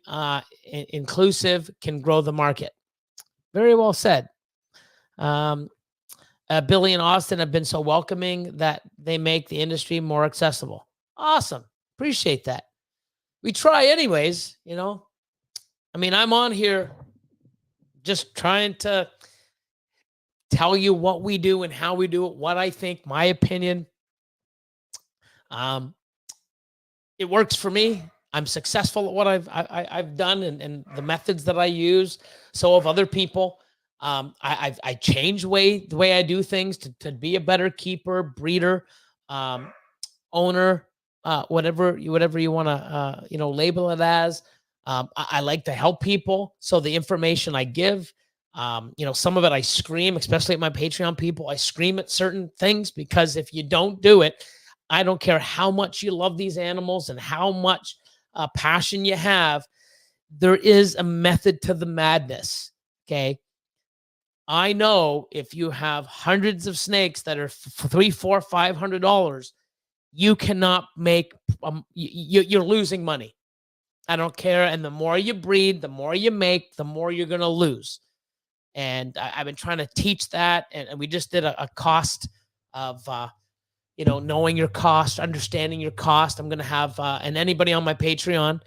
inclusive can grow the market. Very well said. Billy and Austin have been so welcoming that they make the industry more accessible. Awesome. Appreciate that. We try anyways, I'm on here just trying to tell you what we do and how we do it, what I think, my opinion. It works for me. I'm successful at what I've done and the methods that I use. So have other people. I change the way I do things to be a better keeper, breeder, owner, whatever you want to label it as. I like to help people. So the information I give, some of it I scream, especially at my Patreon people. I scream at certain things because if you don't do it, I don't care how much you love these animals and how much passion you have. There is a method to the madness. Okay. I know if you have hundreds of snakes that are $300, $400, $500, you cannot make, you're losing money. I don't care. And the more you breed, the more you make, the more you're going to lose. And I've been trying to teach that. And we just did a cost of, knowing your cost, understanding your cost. I'm going to have, and anybody on my Patreon,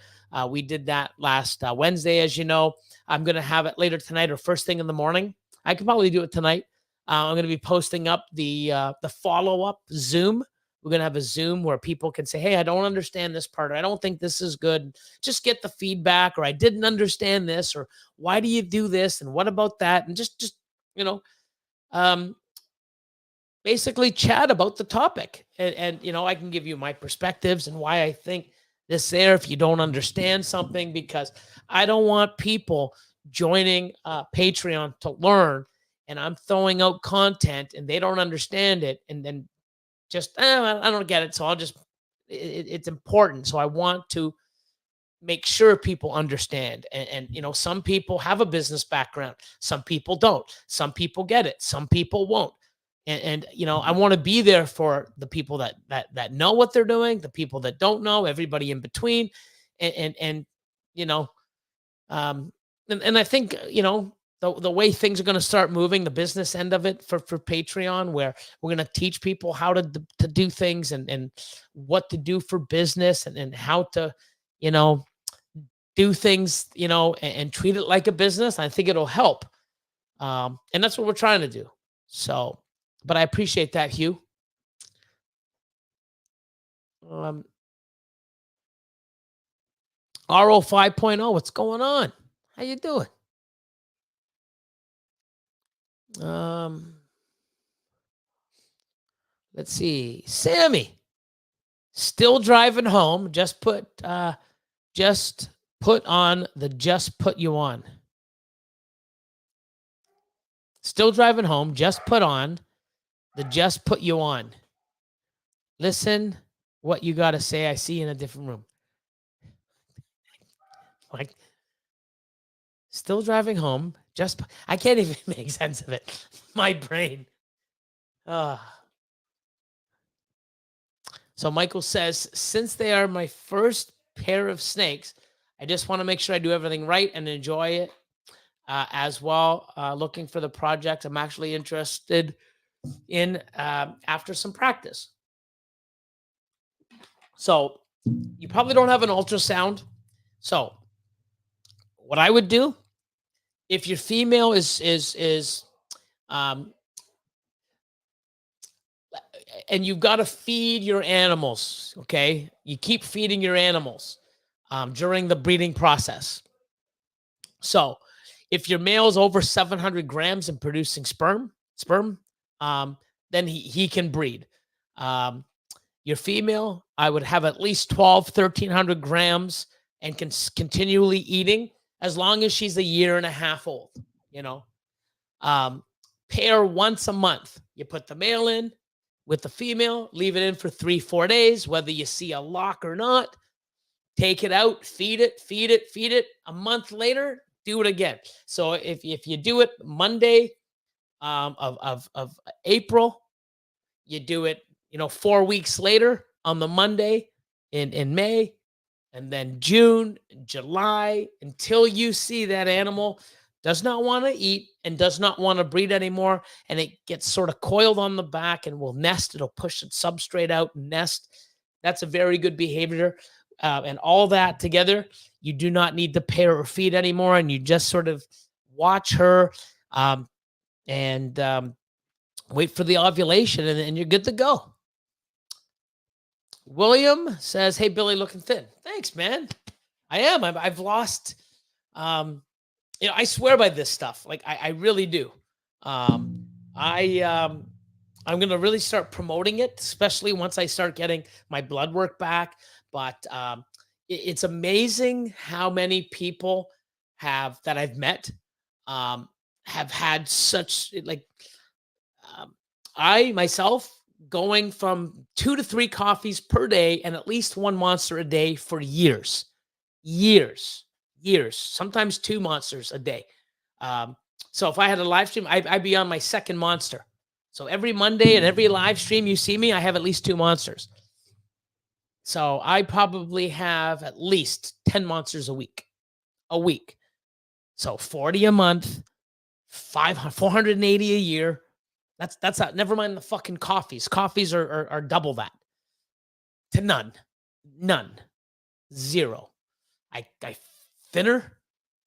we did that last Wednesday, as you know. I'm going to have it later tonight or first thing in the morning. I could probably do it tonight. I'm going to be posting up the follow-up Zoom We're going to have a Zoom where people can say, hey, I don't understand this part, or I don't think this is good. Just get the feedback, or I didn't understand this, or why do you do this? And what about that? And just, you know, um, basically chat about the topic. And I can give you my perspectives and why I think this there if you don't understand something, because I don't want people joining Patreon to learn, and I'm throwing out content and they don't understand it, and then just I don't get it, so I'll just it's important, so I want to make sure people understand. And some people have a business background, some people don't, some people get it, some people won't. And I want to be there for the people that know what they're doing, the people that don't know, everybody in between. And you know um and I think the way things are going to start moving, the business end of it for Patreon, where we're going to teach people how to do things, and what to do for business, and how to you know do things, and treat it like a business. I think it'll help. And that's what we're trying to do. So, but I appreciate that, Hugh. Um, RO 5.0, what's going on? How you doing? Um, let's see. Sammy, still driving home. Just put on the just put you on. Still driving home. Just put on the just put you on. Listen what you got to say. I see you in a different room. Like, still driving home. I can't even make sense of it. My brain. So Michael says, since they are my first pair of snakes, I just want to make sure I do everything right and enjoy it as well. Looking for the project I'm actually interested in after some practice. So you probably don't have an ultrasound. So what I would do, if your female is and you've got to feed your animals, okay? You keep feeding your animals during the breeding process. So if your male is over 700 grams and producing sperm, then he can breed. Your female, I would have at least 1,300 grams and continually eating as long as she's a year and a half old, pair once a month. You put the male in with the female, leave it in for 3-4 days, whether you see a lock or not. Take it out, feed it. A month later, do it again. So if you do it Monday of April, you do it 4 weeks later on the Monday in May, and then June, July, until you see that animal does not want to eat and does not want to breed anymore, and it gets sort of coiled on the back and will nest. It'll push its substrate out and nest. That's a very good behavior. And all that together, you do not need to pair or feed anymore, and you just sort of watch her and wait for the ovulation, and you're good to go. William says, hey, Billy, looking thin. Thanks, man. I am. I've lost, I swear by this stuff. Like, I really do. I'm going to really start promoting it, especially once I start getting my blood work back. But it's amazing how many people that I've met have had such, like, I myself going from 2 to 3 coffees per day and at least 1 monster a day for years, sometimes 2 monsters a day. So if I had a live stream, I'd be on my second monster. So every Monday and every live stream you see me, I have at least 2 monsters. So I probably have at least 10 monsters a week. So 40 a month, 480 a year. That's not, never mind the fucking coffees. Coffees are double that. To none, 0. I thinner.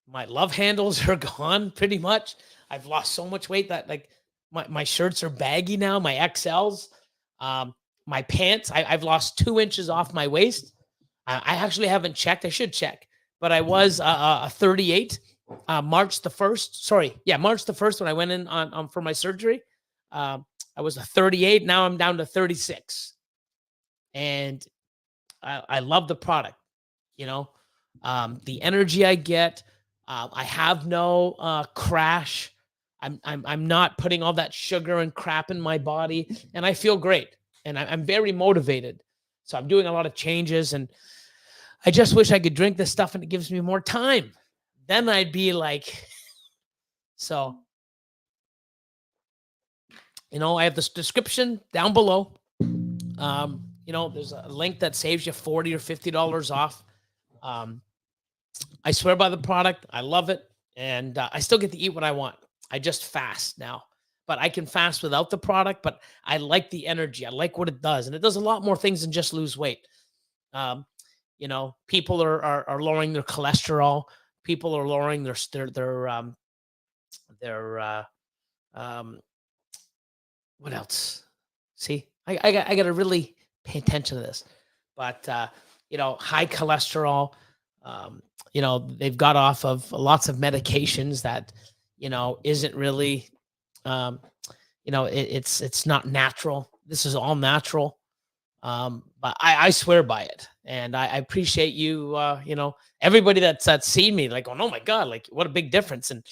My love handles are gone pretty much. I've lost so much weight that, like, my shirts are baggy now, my XLs. my pants. I've lost 2 inches off my waist. I actually haven't checked. I should check, but I was a 38 March the 1st. Sorry. Yeah, March the 1st when I went in on for my surgery. I was a 38. Now I'm down to 36. And I love the product, you know, the energy I get. I have no crash. I'm not putting all that sugar and crap in my body, and I feel great. And I'm very motivated. So I'm doing a lot of changes, and I just wish I could drink this stuff and it gives me more time. Then I'd be like, so, I have this description down below. There's a link that saves you $40 or $50 off. I swear by the product. I love it. And I still get to eat what I want. I just fast now, but I can fast without the product, but I like the energy. I like what it does. And it does a lot more things than just lose weight. People are lowering their cholesterol. People are lowering their what else? See, I got to really pay attention to this, but high cholesterol, they've got off of lots of medications that, isn't really, it's not natural. This is all natural. But I swear by it. And I appreciate you, everybody that's seen me like, oh my God, like what a big difference. And,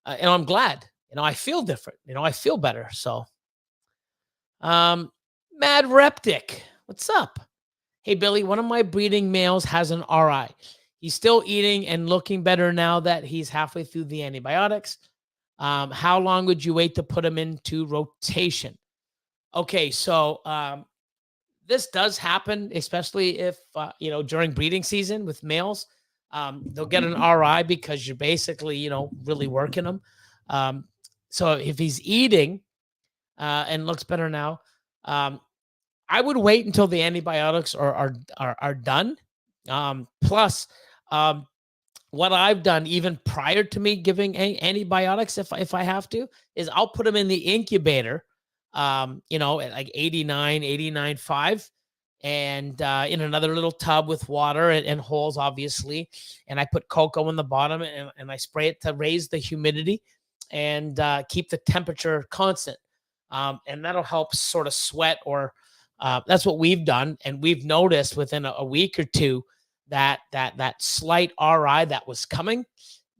I'm glad, I feel different, I feel better. So, Mad Reptic, what's up? Hey, Billy, one of my breeding males has an RI. He's still eating and looking better now that he's halfway through the antibiotics. How long would you wait to put him into rotation? Okay, so this does happen, especially if, during breeding season with males. They'll get an RI because you're basically, really working them. So if he's eating and looks better now, I would wait until the antibiotics are done. Plus, what I've done even prior to me giving antibiotics, if I have to, is I'll put them in the incubator, at like 89.5, and in another little tub with water and holes, obviously. And I put cocoa in the bottom, and I spray it to raise the humidity and keep the temperature constant. And that'll help sort of sweat, or that's what we've done. And we've noticed within a week or two that slight RI that was coming,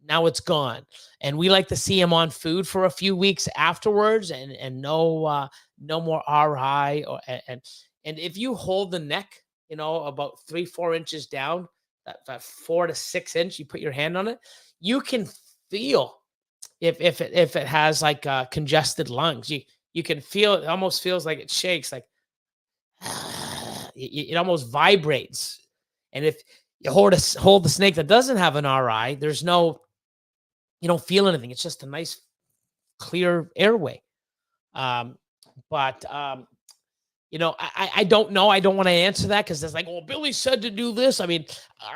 now it's gone. And we like to see him on food for a few weeks afterwards, and no more RI. And if you hold the neck, about 3-4 inches down, that 4 to 6 inch, you put your hand on it, you can feel if it has like congested lungs. You can feel it. Almost feels like it shakes, like it almost vibrates. And if you hold the snake that doesn't have an RI, you don't feel anything. It's just a nice, clear airway. I don't know. I don't want to answer that because it's like, oh, Billy said to do this. I mean,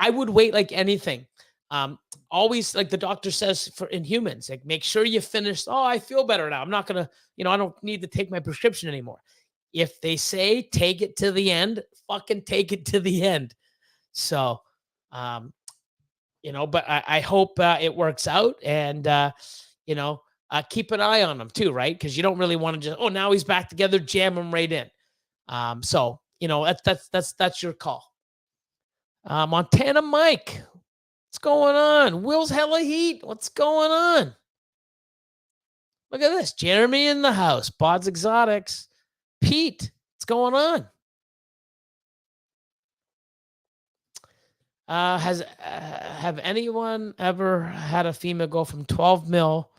I would wait like anything. Always, like the doctor says in humans, like, make sure you finish. Oh, I feel better now. I'm not going to, I don't need to take my prescription anymore. If they say take it to the end, fucking take it to the end. So, but I hope it works out, and, keep an eye on them too, right? Because you don't really want to just, oh, now he's back together, jam him right in. So, that's your call. Montana Mike, what's going on? Will's hella heat, what's going on? Look at this. Jeremy in the house. Bod's Exotics. Pete, what's going on? Have anyone ever had a female go from 12 mil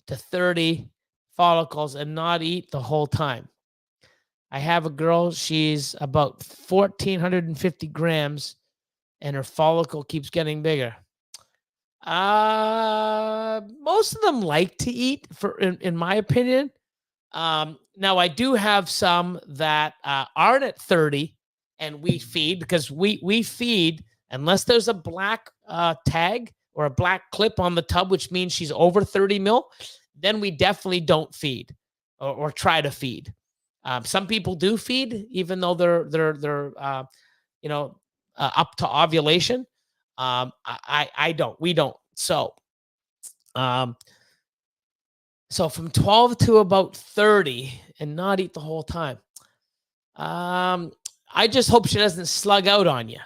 to 30 follicles and not eat the whole time? I have a girl, she's about 1,450 grams, and her follicle keeps getting bigger. Most of them like to eat, in my opinion. Now I do have some that aren't at 30, and we feed, because we feed unless there's a black tag or a black clip on the tub, which means she's over 30 mil, then we definitely don't feed or try to feed. Some people do feed, even though they're up to ovulation. I don't. We don't. Um, so from 12 to about 30 and not eat the whole time. I just hope she doesn't slug out on you.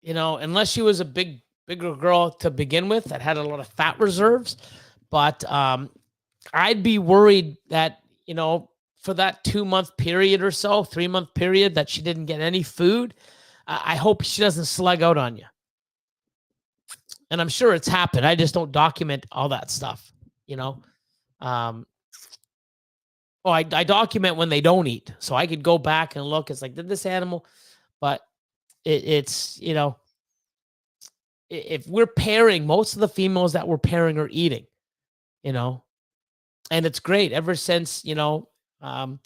Unless she was a bigger girl to begin with that had a lot of fat reserves. But I'd be worried that, for that 2-month period or so, 3-month period that she didn't get any food, I hope she doesn't slug out on you. And I'm sure it's happened. I just don't document all that stuff, I document when they don't eat. So I could go back and look. It's like, did this animal? But it's, if we're pairing, most of the females that we're pairing are eating, and it's great ever since, years. That's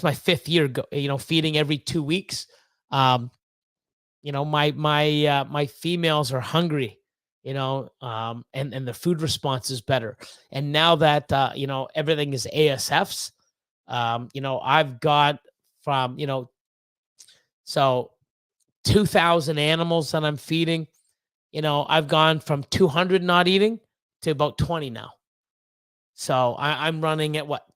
my 5th year, feeding every 2 weeks. My females are hungry, and the food response is better. And now that, everything is ASFs, I've got from, so 2,000 animals that I'm feeding, I've gone from 200 not eating to about 20 now. So I'm running at what?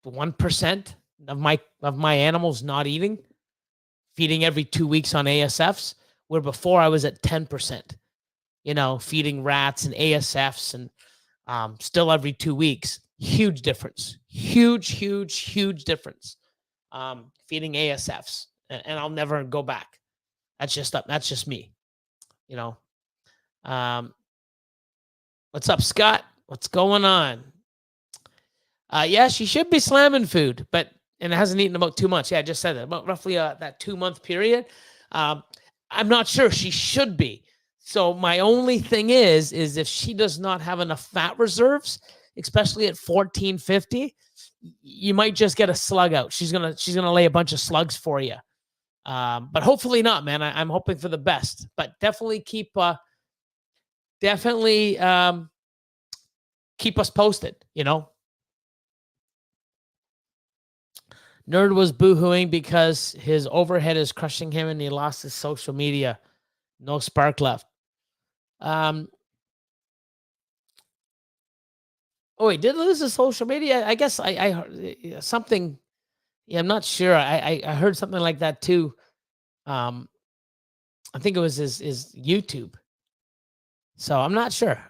1% of my animals not eating, feeding every 2 weeks on ASFs, where before I was at 10%, feeding rats and ASFs and still every 2 weeks. Huge difference. Huge difference. Feeding ASFs, and I'll never go back. That's just me. What's up, Scott? What's going on? Yeah, she should be slamming food, and it hasn't eaten about 2 months. Yeah, I just said that. About roughly that 2-month period. I'm not sure. She should be. So my only thing is if she does not have enough fat reserves, especially at 1450, you might just get a slug out. She's gonna lay a bunch of slugs for you. But hopefully not, man. I'm hoping for the best. But definitely keep us posted. Nerd was boohooing because his overhead is crushing him and he lost his social media. No spark left. Oh, he did lose his social media. I guess I heard something. Yeah, I'm not sure. I heard something like that too. I think it was his YouTube. So I'm not sure.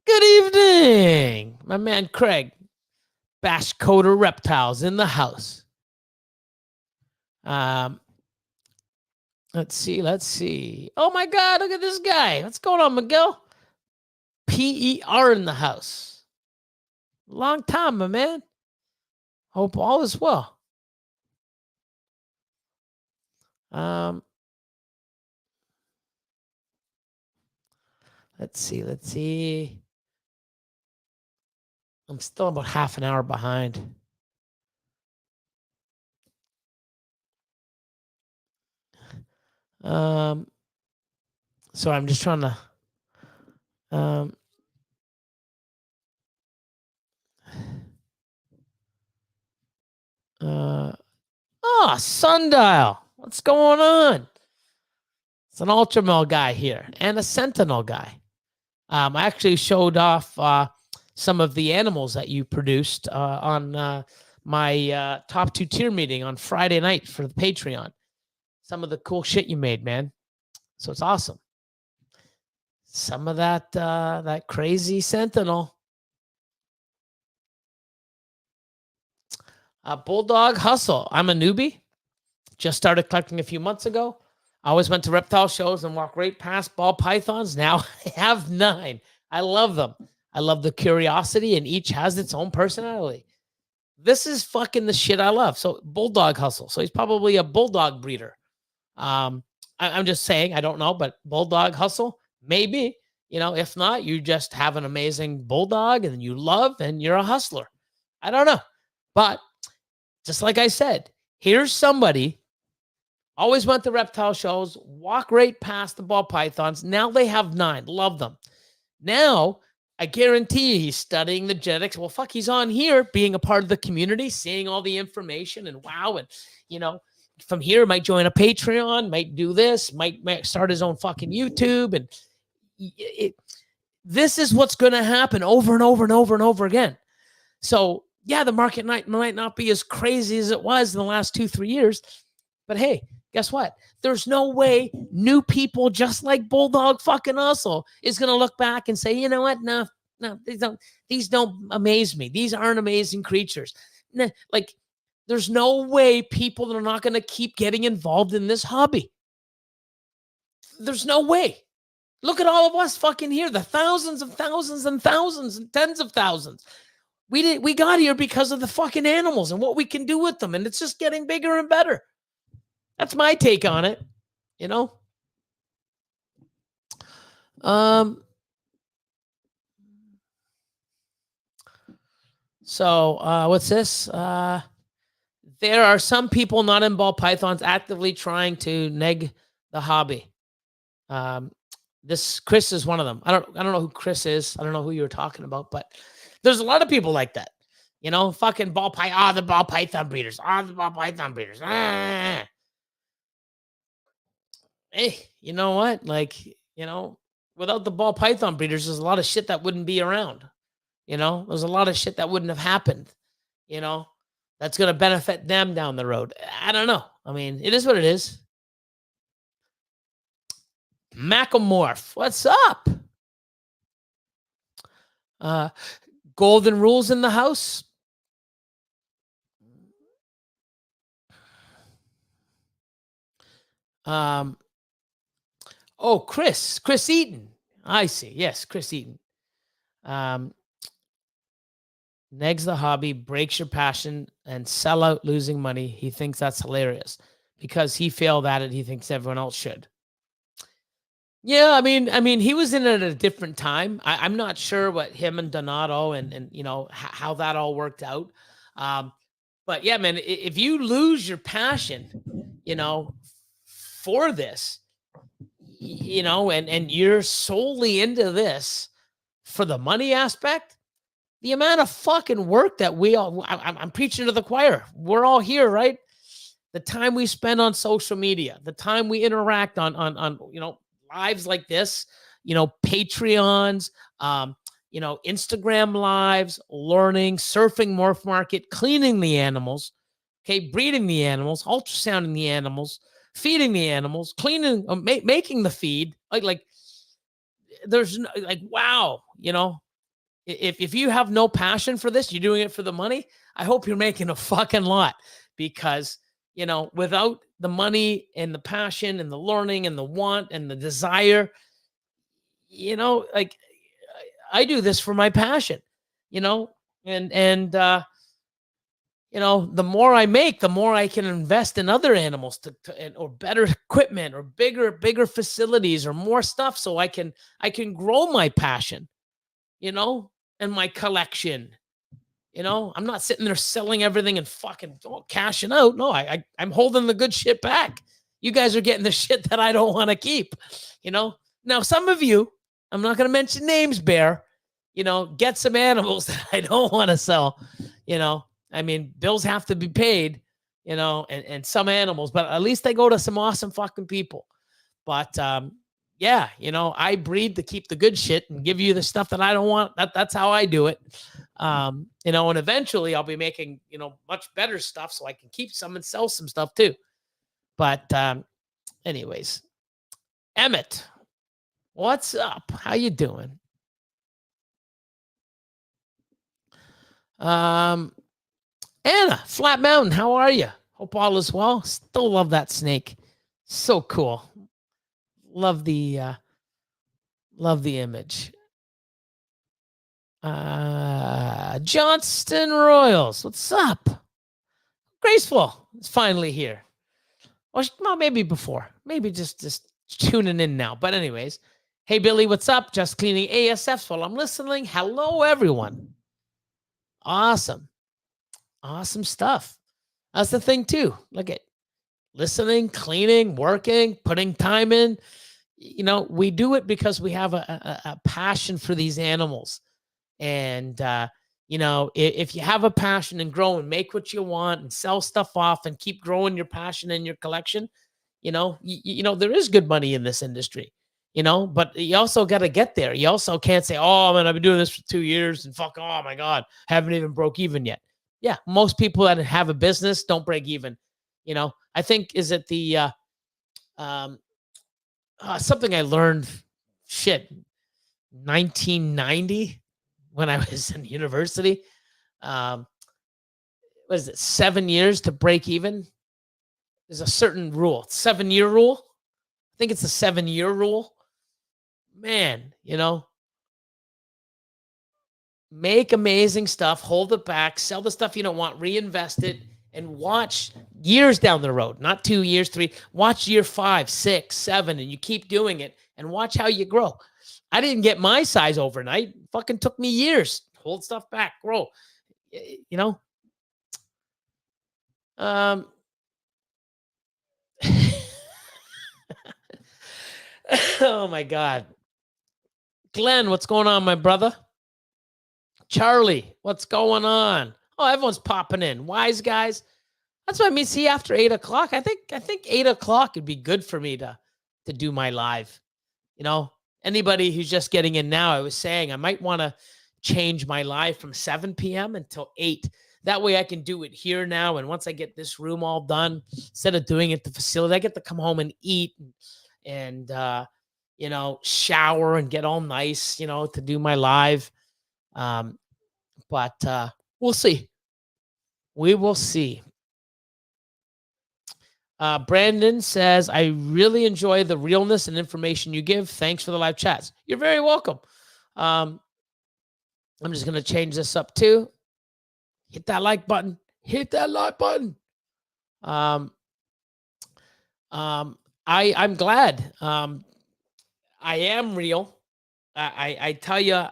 Good evening, my man Craig. Bash Coder Reptiles in the house. Let's see. Oh my God, look at this guy. What's going on, Miguel? PER in the house. Long time, my man. Hope all is well. Let's see. I'm still about half an hour behind. So I'm just trying to Sundial. What's going on? It's an Ultramel guy here and a Sentinel guy. I actually showed off some of the animals that you produced on my top 2 tier meeting on Friday night for the Patreon. Some of the cool shit you made, man. So it's awesome. Some of that crazy Sentinel. Bulldog Hustle. I'm a newbie. Just started collecting a few months ago. I always went to reptile shows and walked right past ball pythons. Now I have 9. I love them. I love the curiosity, and each has its own personality. This is fucking the shit I love. So Bulldog Hustle. So he's probably a bulldog breeder. I'm just saying, I don't know, but Bulldog Hustle, maybe. If not, you just have an amazing bulldog and you love and you're a hustler. I don't know. But just like I said, here's somebody Always went to reptile shows, walk right past the ball pythons. Now they have 9. Love them. Now, I guarantee you he's studying the genetics. Well, fuck, he's on here being a part of the community, seeing all the information and wow. And, you know, from here, might join a Patreon, might do this, might start his own fucking YouTube. And this is what's going to happen over and over and over and over again. So, yeah, the market might not be as crazy as it was in the last 2-3 years. But hey, guess what? There's no way new people just like Bulldog fucking Hustle is going to look back and say, you know what? No, these don't amaze me. These aren't amazing creatures. Like, there's no way people are not going to keep getting involved in this hobby. There's no way. Look at all of us fucking here, the thousands and thousands and thousands and tens of thousands. We got here because of the fucking animals and what we can do with them. And it's just getting bigger and better. That's my take on it, you know? So what's this? There are some people not in ball pythons actively trying to neg the hobby. This Chris is one of them. I don't know who Chris is. I don't know who you're talking about, but there's a lot of people like that. You know, fucking ball python. The ball python breeders. The ball python breeders. Hey, you know what? Like, you know, without the ball python breeders, there's a lot of shit that wouldn't be around. You know, there's a lot of shit that wouldn't have happened. You know, that's going to benefit them down the road. I don't know. I mean, it is what it is. Macamorph, what's up? Golden rules in the house. Oh, Chris Eaton. I see. Yes, Chris Eaton. Negs the hobby, breaks your passion, and sell out losing money. He thinks that's hilarious because he failed at it. He thinks everyone else should. Yeah, I mean, he was in it at a different time. I'm not sure what him and Donato and you know how that all worked out. But yeah, man, if you lose your passion, you know, for this, you know, and you're solely into this for the money aspect, the amount of fucking work that I'm preaching to the choir. We're all here, right? The time we spend on social media, the time we interact on you know, lives like this, you know, Patreons, you know, Instagram lives, learning, surfing morph market, cleaning the animals, okay, breeding the animals, ultrasounding the animals, feeding the animals, cleaning, making the feed. Like there's like, wow, you know, if you have no passion for this, you're doing it for the money. I hope you're making a fucking lot because, you know, without the money and the passion and the learning and the want and the desire, you know, like I do this for my passion, you know, and you know, the more I make, the more I can invest in other animals or better equipment or bigger facilities or more stuff. So I can grow my passion, you know, and my collection. You know, I'm not sitting there selling everything and fucking cashing out. No, I'm holding the good shit back. You guys are getting the shit that I don't want to keep, you know. Now, some of you, I'm not going to mention names, Bear, you know, get some animals that I don't want to sell, you know. I mean, bills have to be paid, you know, and some animals, but at least they go to some awesome fucking people. But yeah, you know, I breed to keep the good shit and give you the stuff that I don't want. That's how I do it. You know, and eventually I'll be making, you know, much better stuff so I can keep some and sell some stuff too. But anyways, Emmett, what's up? How you doing? Anna, Flat Mountain, how are you? Hope all is well. Still love that snake. So cool. Love the image. Johnston Royals, what's up? Graceful is finally here. Well, maybe before. Maybe just tuning in now. But anyways, hey, Billy, what's up? Just cleaning ASFs while I'm listening. Hello, everyone. Awesome. Awesome stuff. That's the thing, too. Look at listening, cleaning, working, putting time in. We do it because we have a passion for these animals. And, if you have a passion and grow and make what you want and sell stuff off and keep growing your passion and your collection, there is good money in this industry, but you also got to get there. You also can't say, oh, man, I've been doing this for 2 years and fuck, oh my God, haven't even broke even yet. Yeah. Most people that have a business don't break even. I think, is it um, something I learned, shit, 1990 when I was in university. Um, what is it, 7 years to break even? There's a certain rule, 7-year rule. I think it's a 7-year rule. Man, make amazing stuff, hold it back, sell the stuff you don't want, reinvest it, and watch years down the road, not 2 years, 3. Watch year 5, 6, 7, and you keep doing it and watch how you grow. I didn't get my size overnight. Fucking took me years. Hold stuff back, grow. You know. Oh my God. Glenn, what's going on, my brother? Charlie, what's going on? Oh, everyone's popping in. Wise guys. That's what I mean. See, after 8 o'clock, I think 8 o'clock would be good for me to do my live. Anybody who's just getting in now, I was saying I might want to change my live from 7 p.m. until 8. That way I can do it here now. And once I get this room all done, instead of doing it at the facility, I get to come home and eat and shower and get all nice, to do my live. But we'll see. We will see. Brandon says, I really enjoy the realness and information you give. Thanks for the live chats. You're very welcome. I'm just going to change this up too. Hit that like button. Hit that like button. I'm glad. I am real. I tell you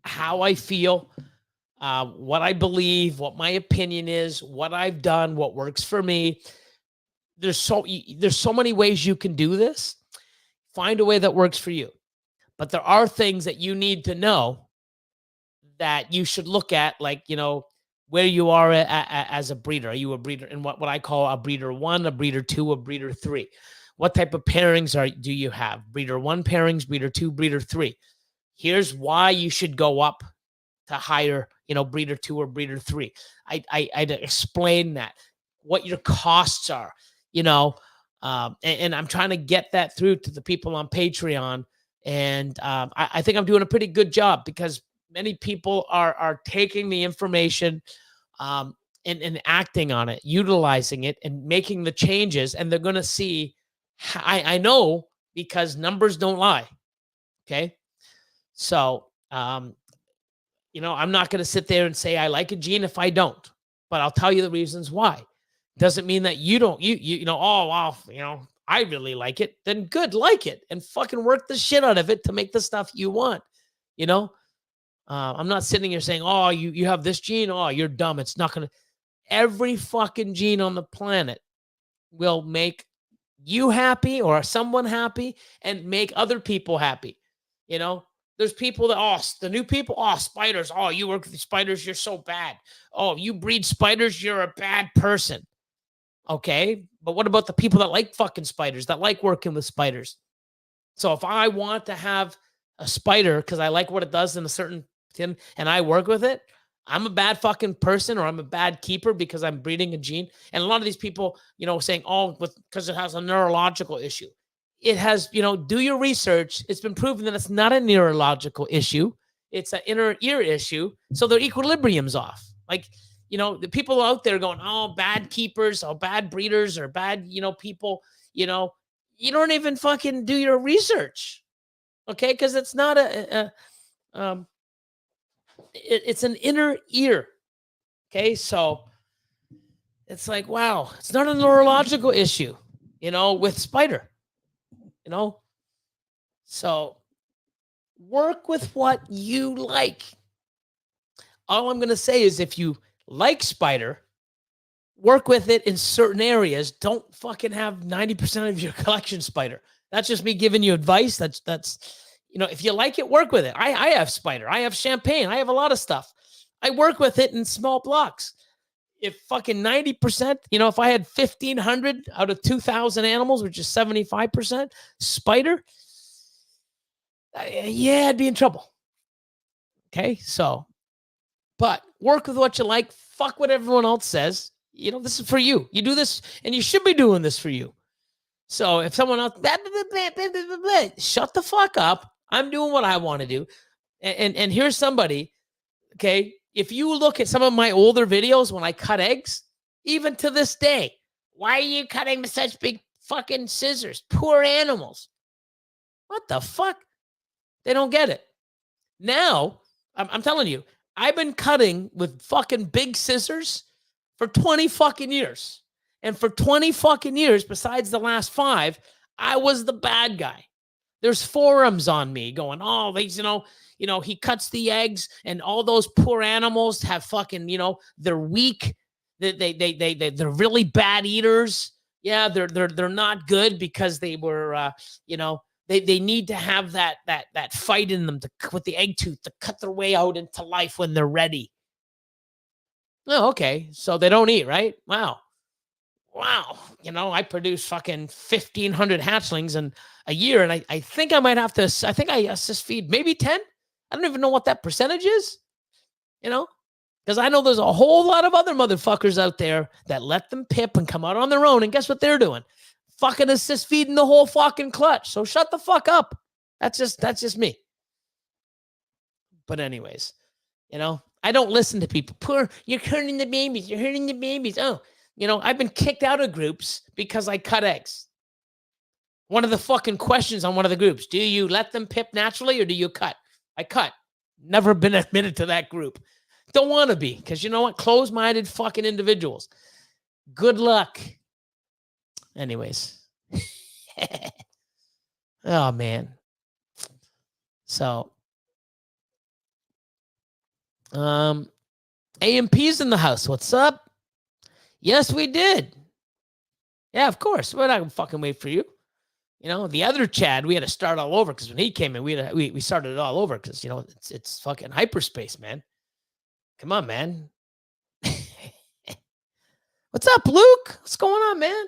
how I feel, what I believe, what my opinion is, what I've done, what works for me. There's so many ways you can do this. Find a way that works for you. But there are things that you need to know that you should look at, like, where you are as a breeder. Are you a breeder in what I call a breeder 1, a breeder 2, a breeder 3? What type of pairings do you have? Breeder 1 pairings, breeder 2, breeder 3. Here's why you should go up to higher, breeder 2 or breeder 3. I'd explain that, what your costs are, and I'm trying to get that through to the people on Patreon. And I think I'm doing a pretty good job, because many people are taking the information and acting on it, utilizing it, and making the changes. And they're going to see, I know, because numbers don't lie. Okay. So, I'm not going to sit there and say I like a gene if I don't, but I'll tell you the reasons why. Doesn't mean that you don't, oh, wow, I really like it. Then good, like it, and fucking work the shit out of it to make the stuff you want. I'm not sitting here saying, oh, you have this gene. Oh, you're dumb. It's not going to. Every fucking gene on the planet will make you happy or someone happy and make other people happy. There's people that, the new people, spiders. Oh, you work with spiders, you're so bad. Oh, you breed spiders, you're a bad person. Okay, but what about the people that like fucking spiders, that like working with spiders? So if I want to have a spider because I like what it does in a certain tin and I work with it, I'm a bad fucking person, or I'm a bad keeper because I'm breeding a gene. And a lot of these people, saying, because it has a neurological issue. It has, do your research. It's been proven that it's not a neurological issue. It's an inner ear issue. So their equilibrium's off. Like, the people out there going, oh, bad keepers, or bad breeders, or bad, people, you don't even fucking do your research. Okay. Cause it's not it's an inner ear. Okay. So it's like, wow, it's not a neurological issue, with spider, so work with what you like. All I'm going to say is, if you like spider, work with it in certain areas. Don't fucking have 90% of your collection spider. That's just me giving you advice. That's if you like it, work with it. I have spider. I have champagne. I have a lot of stuff. I work with it in small blocks. If fucking 90%, if I had 1,500 out of 2,000 animals, which is 75% spider, yeah, I'd be in trouble. Okay, so, but work with what you like. Fuck what everyone else says. This is for you. You do this, and you should be doing this for you. So if someone else, shut the fuck up. I'm doing what I want to do. And here's somebody, okay? If you look at some of my older videos when I cut eggs, even to this day, why are you cutting with such big fucking scissors? Poor animals. What the fuck? They don't get it. Now, I'm telling you, I've been cutting with fucking big scissors for 20 fucking years. And for 20 fucking years, besides the last 5, I was the bad guy. There's forums on me going, oh, these, he cuts the eggs and all those poor animals have fucking, they're weak. They're really bad eaters. Yeah, they're not good because they were, they need to have that fight in them with the egg tooth to cut their way out into life when they're ready. Oh, okay. So they don't eat, right? Wow. I produce fucking 1,500 hatchlings in a year, and I think I might have to. I think I just feed maybe 10. I don't even know what that percentage is. Because I know there's a whole lot of other motherfuckers out there that let them pip and come out on their own, and guess what they're doing? Fucking assist feeding the whole fucking clutch. So shut the fuck up. That's just me. But anyways, I don't listen to people. Poor, you're hurting the babies. You're hurting the babies. Oh. I've been kicked out of groups because I cut eggs. One of the fucking questions on one of the groups, do you let them pip naturally or do you cut? I cut. Never been admitted to that group. Don't want to be, because you know what? Closed-minded fucking individuals. Good luck. Anyways. Oh, man. So, AMP's in the house. What's up? Yes, we did. Yeah, of course. We're not gonna fucking wait for you. The other Chad, we had to start all over because when he came in, we started it all over because it's fucking hyperspace, man. Come on, man. What's up, Luke? What's going on, man?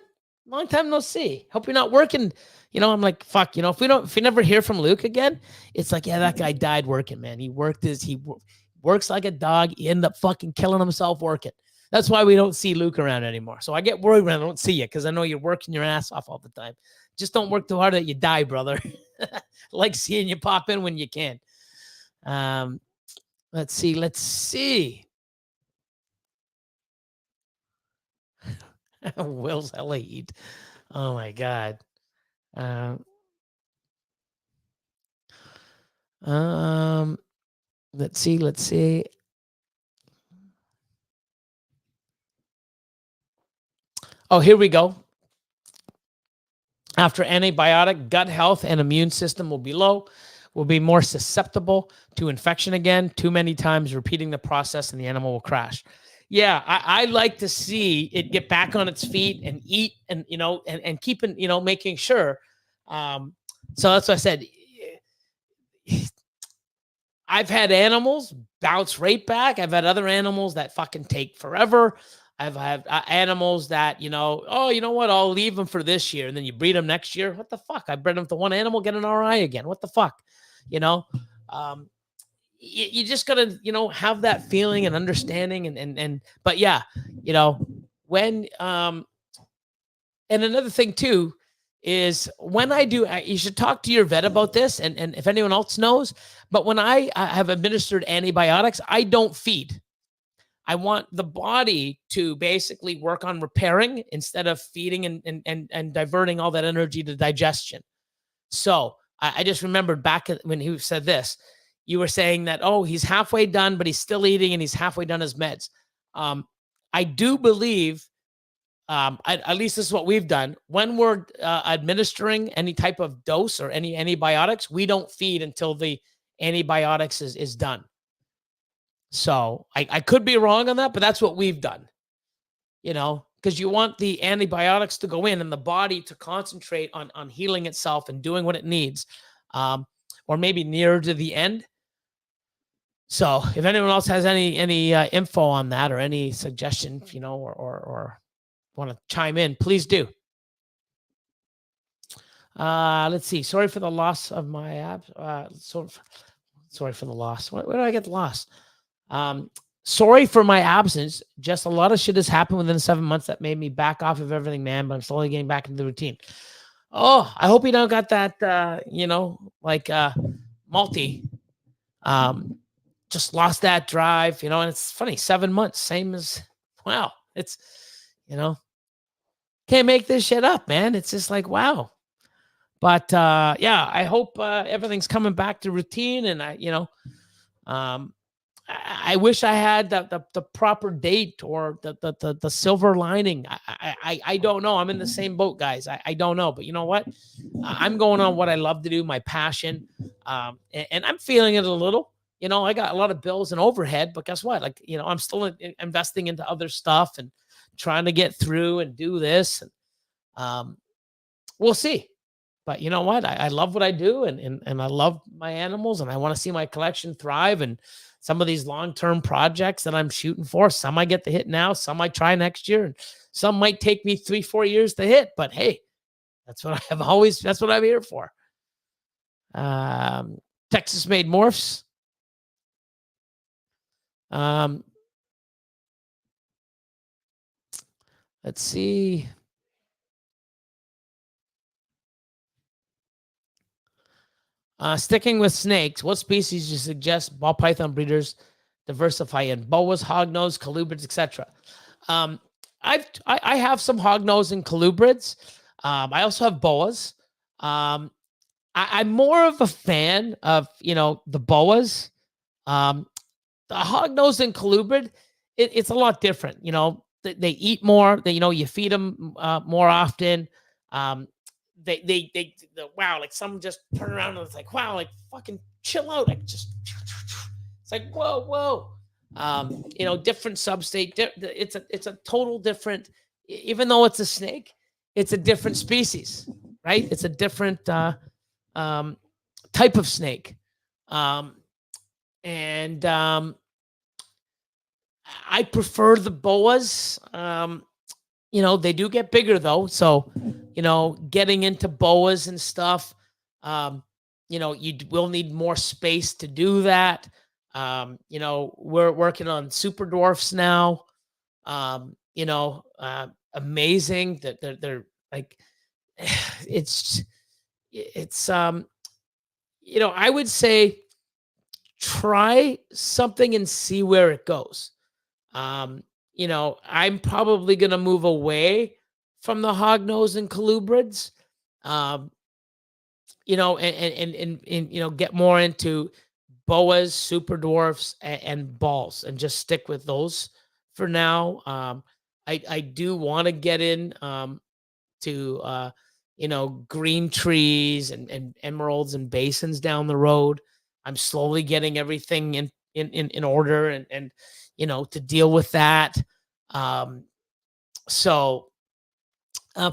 Long time no see. Hope you're not working. I'm like, fuck. If we never hear from Luke again, it's like, yeah, that guy died working, man. He works like a dog. He ended up fucking killing himself working. That's why we don't see Luke around anymore. So I get worried when I don't see you because I know you're working your ass off all the time. Just don't work too hard that you die, brother. Like seeing you pop in when you can. Let's see. Will's lead. Oh my God. Let's see. Oh, here we go. After antibiotic, gut health and immune system will be low, will be more susceptible to infection again. Too many times repeating the process and the animal will crash. Yeah, I like to see it get back on its feet and eat and, and keeping, making sure. So that's what I said. I've had animals bounce right back. I've had other animals that fucking take forever. I've had animals that, oh, you know what? I'll leave them for this year. And then you breed them next year. What the fuck? I bred them to one animal, get an RI again. What the fuck? You just got to, have that feeling and understanding. But yeah, when, and another thing too, is when I do, you should talk to your vet about this. And if anyone else knows, but when I have administered antibiotics, I don't feed. I want the body to basically work on repairing instead of feeding and diverting all that energy to digestion. So I just remembered back when he said this, you were saying that, oh, he's halfway done, but he's still eating and he's halfway done his meds. I do believe, at least this is what we've done. When we're administering any type of dose or any antibiotics, we don't feed until the antibiotics is done. So I could be wrong on that, but that's what we've done. because you want the antibiotics to go in and the body to concentrate on healing itself and doing what it needs, or maybe nearer to the end. So if anyone else has any info on that or any suggestion, or want to chime in, please do. Let's see. Sorry for the loss of my abs. Sorry for the loss. Where did I get lost? Sorry for my absence. Just a lot of shit has happened within 7 months that made me back off of everything, man. But I'm slowly getting back into the routine. Oh, I hope you don't got that. Multi. Just lost that drive. And it's funny. 7 months, same as wow. It's can't make this shit up, man. It's just like wow. But yeah, I hope everything's coming back to routine, and I wish I had the proper date or the silver lining. I don't know. I'm in the same boat, guys. I don't know, but you know what? I'm going on what I love to do, my passion, and I'm feeling it a little. I got a lot of bills and overhead, but guess what? I'm still investing into other stuff and trying to get through and do this, and we'll see. But you know what? I love what I do, and I love my animals, and I want to see my collection thrive. And some of these long-term projects that I'm shooting for, some I get to hit now, some I try next year, and some might take me 3-4 years to hit. But hey, that's what that's what I'm here for. Texas-made morphs. Let's see. Sticking with snakes, what species do you suggest ball python breeders diversify in? Boas, hognose, colubrids, etc. I have some hognose and colubrids. I also have boas. I'm more of a fan of the boas. The hognose and colubrid, it's a lot different. They eat more. You feed them more often. They wow, like some just turn around and it's like, wow, like fucking chill out. Like just it's like whoa. Different substate. It's a total different, even though it's a snake, it's a different species, right? It's a different type of snake. And I prefer the boas. They do get bigger though. So, getting into boas and stuff, you will need more space to do that. We're working on super dwarfs now. Amazing that they're like, it's, I would say try something and see where it goes. I'm probably going to move away from the hognose and colubrids, and get more into boas, super dwarfs, and balls, and just stick with those for now. I do want to get in to green trees and emeralds and basins down the road. I'm slowly getting everything in order and to deal with that. So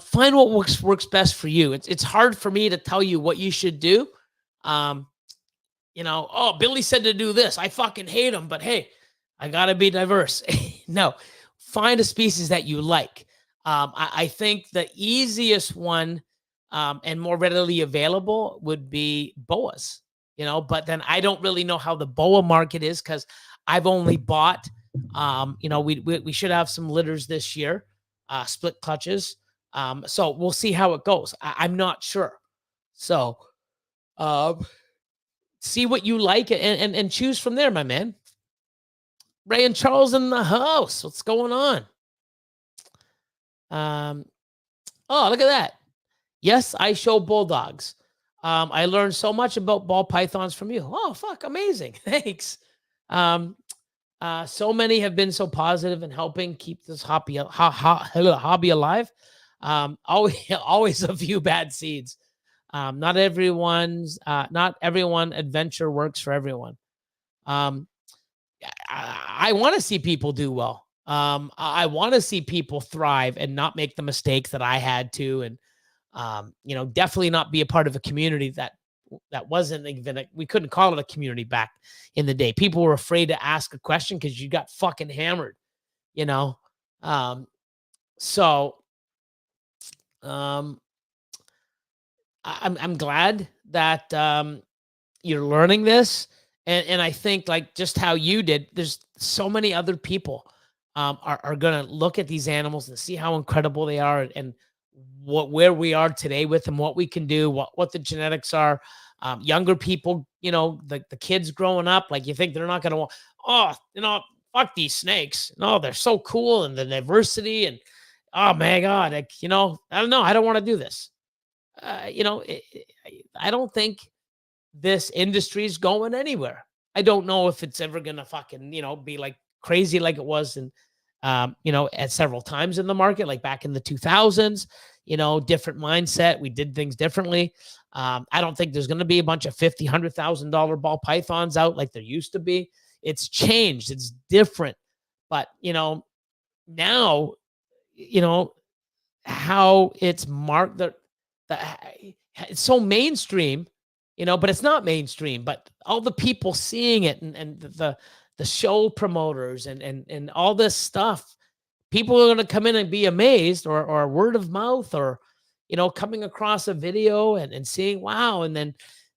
find what works best for you. It's hard for me to tell you what you should do. Billy said to do this. I fucking hate him, but hey, I gotta be diverse. No, find a species that you like. I think the easiest one and more readily available would be boas. But then I don't really know how the boa market is because I've only bought. We should have some litters this year, split clutches. So we'll see how it goes. I'm not sure. So see what you like and choose from there, my man. Ray and Charles in the house. What's going on? Oh, look at that. Yes, I show bulldogs. I learned so much about ball pythons from you. Oh, fuck, amazing. Thanks. So many have been so positive in helping keep this hobby alive. Always a few bad seeds. Not everyone adventure works for everyone. I want to see people do well. I want to see people thrive and not make the mistakes that I had to, and definitely not be a part of a community that wasn't even we couldn't call it a community back in the day. People were afraid to ask a question because you got fucking hammered, you know. Um, so um, I'm glad that you're learning this, and I think like just how you did. There's so many other people are gonna look at these animals and see how incredible they are, and what where we are today with them, what we can do, what the genetics are. Younger people, the kids growing up, like you think they're not gonna want, oh, fuck these snakes. No, they're so cool and the diversity and oh my god, like, I don't know, I don't want to do this. I don't think this industry is going anywhere. I don't know if it's ever gonna fucking, be like crazy like it was in at several times in the market, like back in the 2000s, different mindset. We did things differently. I don't think there's gonna be a bunch of $50,000, $100,000 ball pythons out like there used to be. It's changed, it's different. But now, you know, how it's marked the it's so mainstream, but it's not mainstream. But all the people seeing it, and the show promoters and all this stuff, people are going to come in and be amazed, or word of mouth, or coming across a video and seeing wow, and then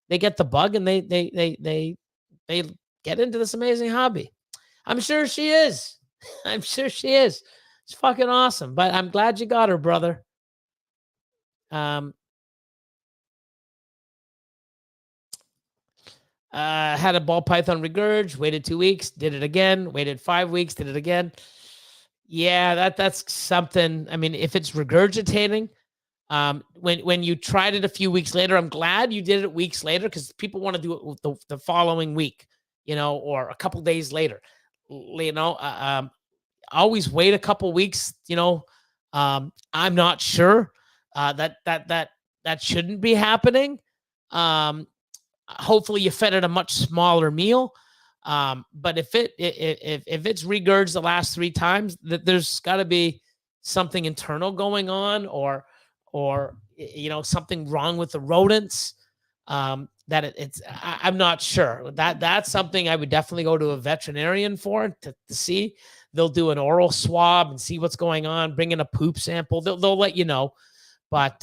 they get the bug and they get into this amazing hobby. I'm sure she is. I'm sure she is. It's fucking awesome. But I'm glad you got her, brother. Um, had a ball python regurg, waited 2 weeks, did it again, waited 5 weeks, did it again. Yeah, that's something. I mean, if it's regurgitating, when you tried it a few weeks later, I'm glad you did it weeks later, because people want to do it the following week, or a couple days later. Always wait a couple weeks. I'm not sure that shouldn't be happening. Hopefully you fed it a much smaller meal. But if it's regurged the last 3 times, there's got to be something internal going on, or something wrong with the rodents. I'm not sure. That's something I would definitely go to a veterinarian for to see. They'll do an oral swab and see what's going on. Bring in a poop sample. They'll let you know. But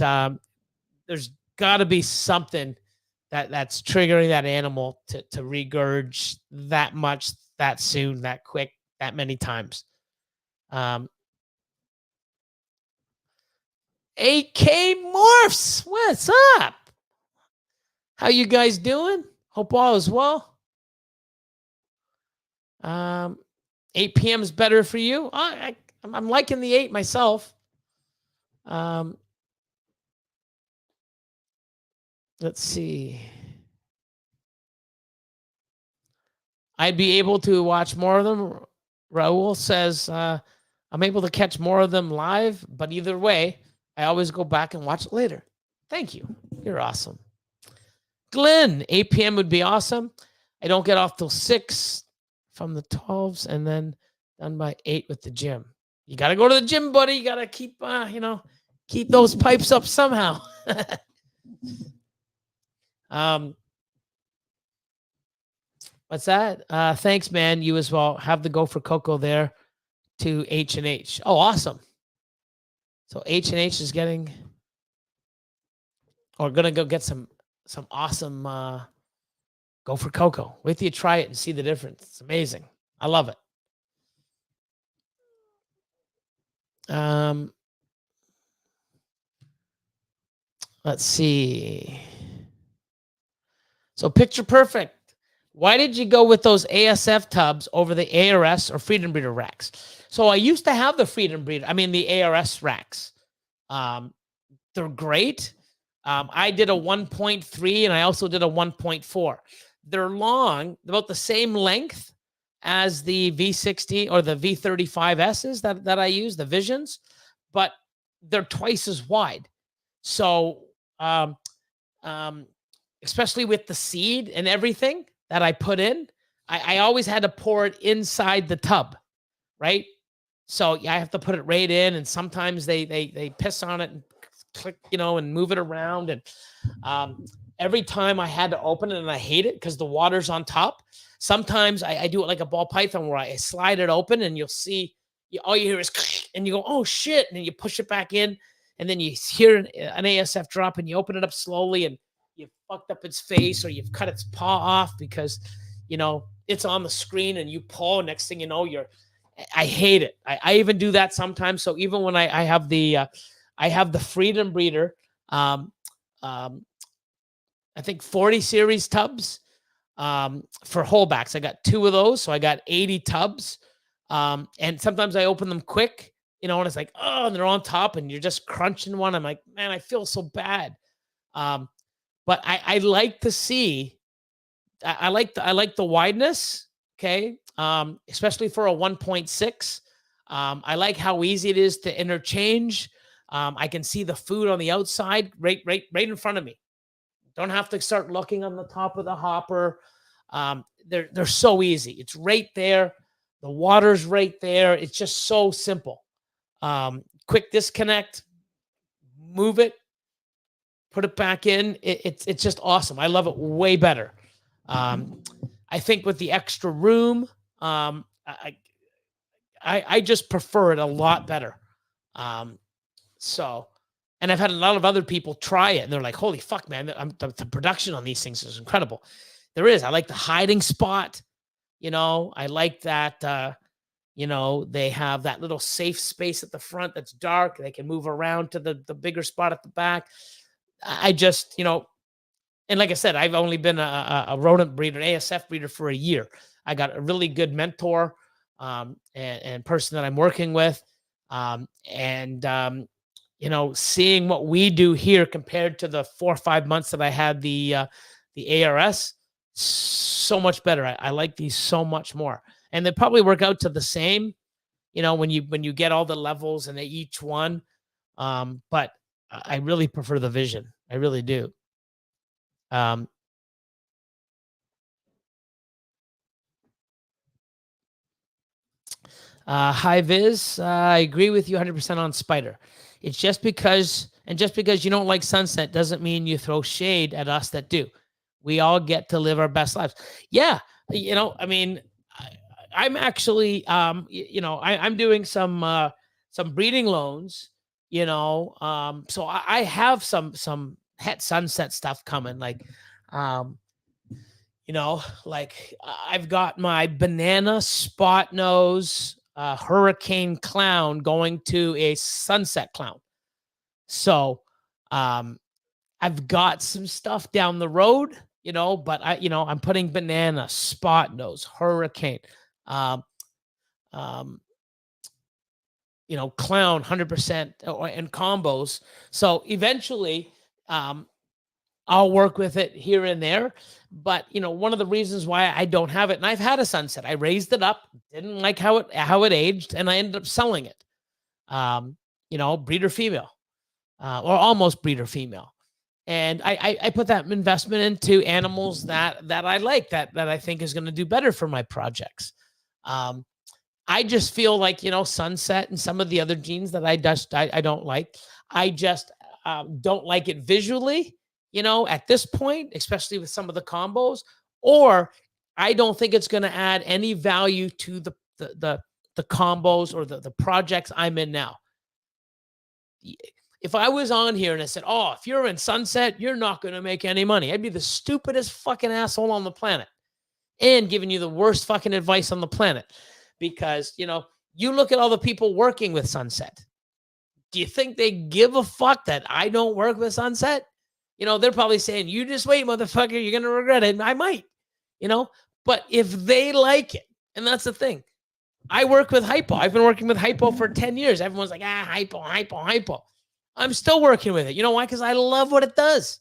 there's got to be something that's triggering that animal to regurge that much, that soon, that quick, that many times. 8K Morphs, what's up? How you guys doing? Hope all is well. 8 p.m. is better for you. I'm liking the 8 myself. Let's see. I'd be able to watch more of them. Raul says, I'm able to catch more of them live, but either way, I always go back and watch it later. Thank you. You're awesome. Glenn, 8 p.m. would be awesome. I don't get off till 6 from the 12s, and then done by 8 with the gym. You got to go to the gym, buddy. You got to keep, keep those pipes up somehow. What's that? Thanks, man. You as well. Have the Go for Cocoa there to H&H. Oh, awesome. So H&H is getting, or going to go get some awesome Go for Cocoa. Wait till you try it and see the difference. It's amazing. I love it. Let's see. So picture perfect. Why did you go with those ASF tubs over the ARS or Freedom Breeder racks? So I used to have the Freedom Breeder. I mean, the ARS racks. They're great. I did a 1.3 and I also did a 1.4. They're long, about the same length as the V60 or the V35Ss that I use, the Visions, but they're twice as wide. So, especially with the seed and everything that I put in, I always had to pour it inside the tub, right? So yeah, I have to put it right in, and sometimes they piss on it and click, and move it around. And um, every time I had to open it, and I hate it because the water's on top. Sometimes I do it like a ball python where I slide it open, and you'll see all you hear is and you go, oh shit, and then you push it back in, and then you hear an ASF drop, and you open it up slowly, and you fucked up its face, or you've cut its paw off because it's on the screen, and you pull. Next thing you know, I hate it. I even do that sometimes. So even when I have the Freedom Breeder, um, um, I think 40 series tubs for wholebacks. I got 2 of those, so I got 80 tubs. And sometimes I open them quick, and it's like, oh, and they're on top, and you're just crunching one. I'm like, man, I feel so bad. But I like to see. I like the wideness. Okay, especially for a 1.6. I like how easy it is to interchange. I can see the food on the outside, right in front of me. Don't have to start looking on the top of the hopper. They're so easy. It's right there. The water's right there. It's just so simple. Quick disconnect, move it, put it back in. It's just awesome. I love it way better. I think with the extra room, I just prefer it a lot better. And I've had a lot of other people try it, and they're like, holy fuck, man, the production on these things is incredible. There is. I like the hiding spot. I like that, they have that little safe space at the front that's dark. They can move around to the bigger spot at the back. I just, and like I said, I've only been a rodent breeder, an ASF breeder for a year. I got a really good mentor and person that I'm working with. Seeing what we do here compared to the 4 or 5 months that I had the ARS, so much better. I like these so much more, and they probably work out to the same, when you get all the levels and each one. But I really prefer the Vision. I really do. Hi Viz, I agree with you 100% on Spider. It's just because you don't like Sunset doesn't mean you throw shade at us that do. We all get to live our best lives. Yeah, I mean, I'm actually, I'm doing some breeding loans, so I have some het Sunset stuff coming, like, like I've got my banana spot nose hurricane clown going to a sunset clown. So I've got some stuff down the road, but I'm putting banana, spot nose, hurricane, clown 100% and combos. So eventually I'll work with it here and there. But, one of the reasons why I don't have it, and I've had a sunset, I raised it up, didn't like how it aged, and I ended up selling it. Breeder female, or almost breeder female. And I put that investment into animals that I like, that I think is going to do better for my projects. I just feel like, sunset and some of the other genes that I don't like. I just don't like it visually. At this point, especially with some of the combos, or I don't think it's going to add any value to the combos or the projects I'm in now. If I was on here and I said, oh, if you're in Sunset, you're not going to make any money, I'd be the stupidest fucking asshole on the planet and giving you the worst fucking advice on the planet. Because, you look at all the people working with Sunset. Do you think they give a fuck that I don't work with Sunset? They're probably saying, you just wait, motherfucker, you're going to regret it. And I might, but if they like it, and that's the thing, I work with Hypo. I've been working with Hypo for 10 years. Everyone's like, Hypo. I'm still working with it. You know why? Because I love what it does.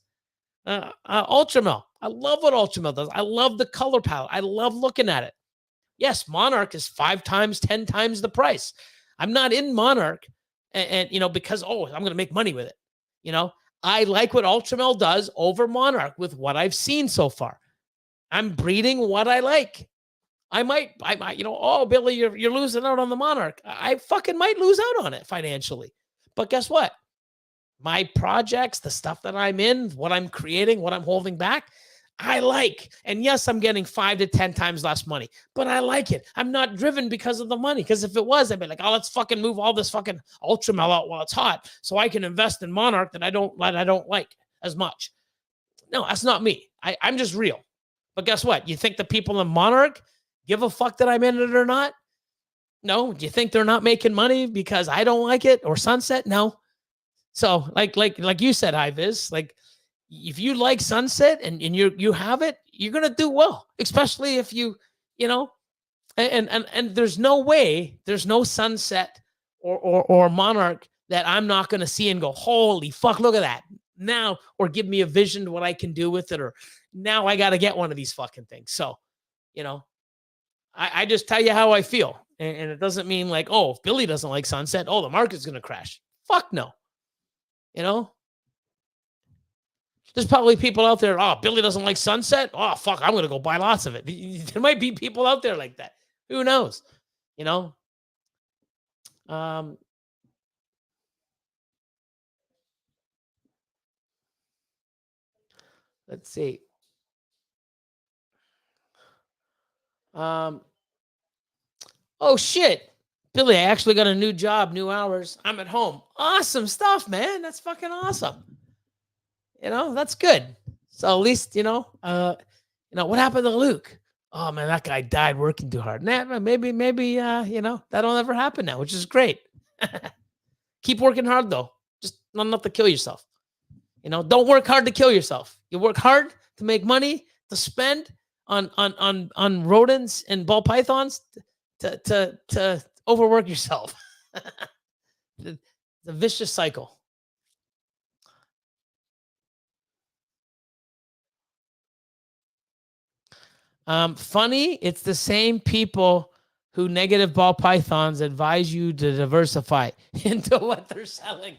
Ultramel. I love what Ultramel does. I love the color palette. I love looking at it. Yes, Monarch is 5 times, 10 times the price. I'm not in Monarch and because, I'm going to make money with it. I like what Ultramel does over Monarch with what I've seen so far. I'm breeding what I like. I might, oh, Billy, you're losing out on the Monarch. I fucking might lose out on it financially. But guess what? My projects, the stuff that I'm in, what I'm creating, what I'm holding back, I like. And yes, I'm getting 5 to 10 times less money, but I like it. I'm not driven because of the money. Because if it was, I'd be like, oh, let's fucking move all this fucking Ultramel out while it's hot so I can invest in Monarch that I don't like as much. No, that's not me. I'm just real. But guess what? You think the people in Monarch give a fuck that I'm in it or not? No. Do you think they're not making money because I don't like it or Sunset? No. So like you said, Iviz, like if you like Sunset and you have it, you're gonna do well, especially if you know, and there's no way, there's no Sunset or Monarch that I'm not gonna see and go, holy fuck, look at that now, or give me a vision to what I can do with it, or now I gotta get one of these fucking things. So, you know, I just tell you how I feel. And it doesn't mean like, oh, if Billy doesn't like Sunset, oh, the market's gonna crash. Fuck no. You know, there's probably people out there, oh, Billy doesn't like Sunset. Oh, fuck, I'm going to go buy lots of it. There might be people out there like that. Who knows? You know? Um, let's see. Oh, shit. Billy, I actually got a new job, new hours. I'm at home. Awesome stuff, man. That's fucking awesome. You know, that's good. So at least, what happened to Luke? Oh man, that guy died working too hard. Nah, maybe, that'll never happen now, which is great. Keep working hard though. Just not enough to kill yourself. Don't work hard to kill yourself. You work hard to make money to spend on rodents and ball pythons to overwork yourself. the vicious cycle. Funny, it's the same people who negative ball pythons advise you to diversify into what they're selling.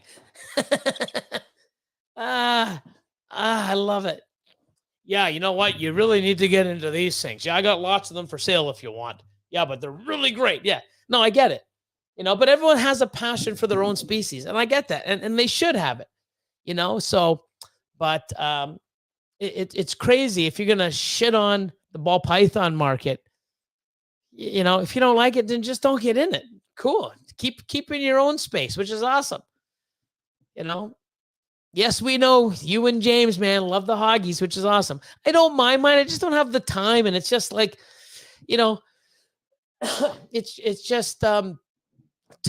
I love it. Yeah, you know what? You really need to get into these things. Yeah, I got lots of them for sale if you want. Yeah, but they're really great. Yeah. No, I get it. But everyone has a passion for their own species, and I get that. And they should have it. So but it's crazy if you're gonna shit on the ball python market. If you don't like it, then just don't get in it. Cool. Keep in your own space, which is awesome. Yes, we know you and James, man, love the Hoggies, which is awesome. I don't mind mine. I just don't have the time. And it's just like, it's just, to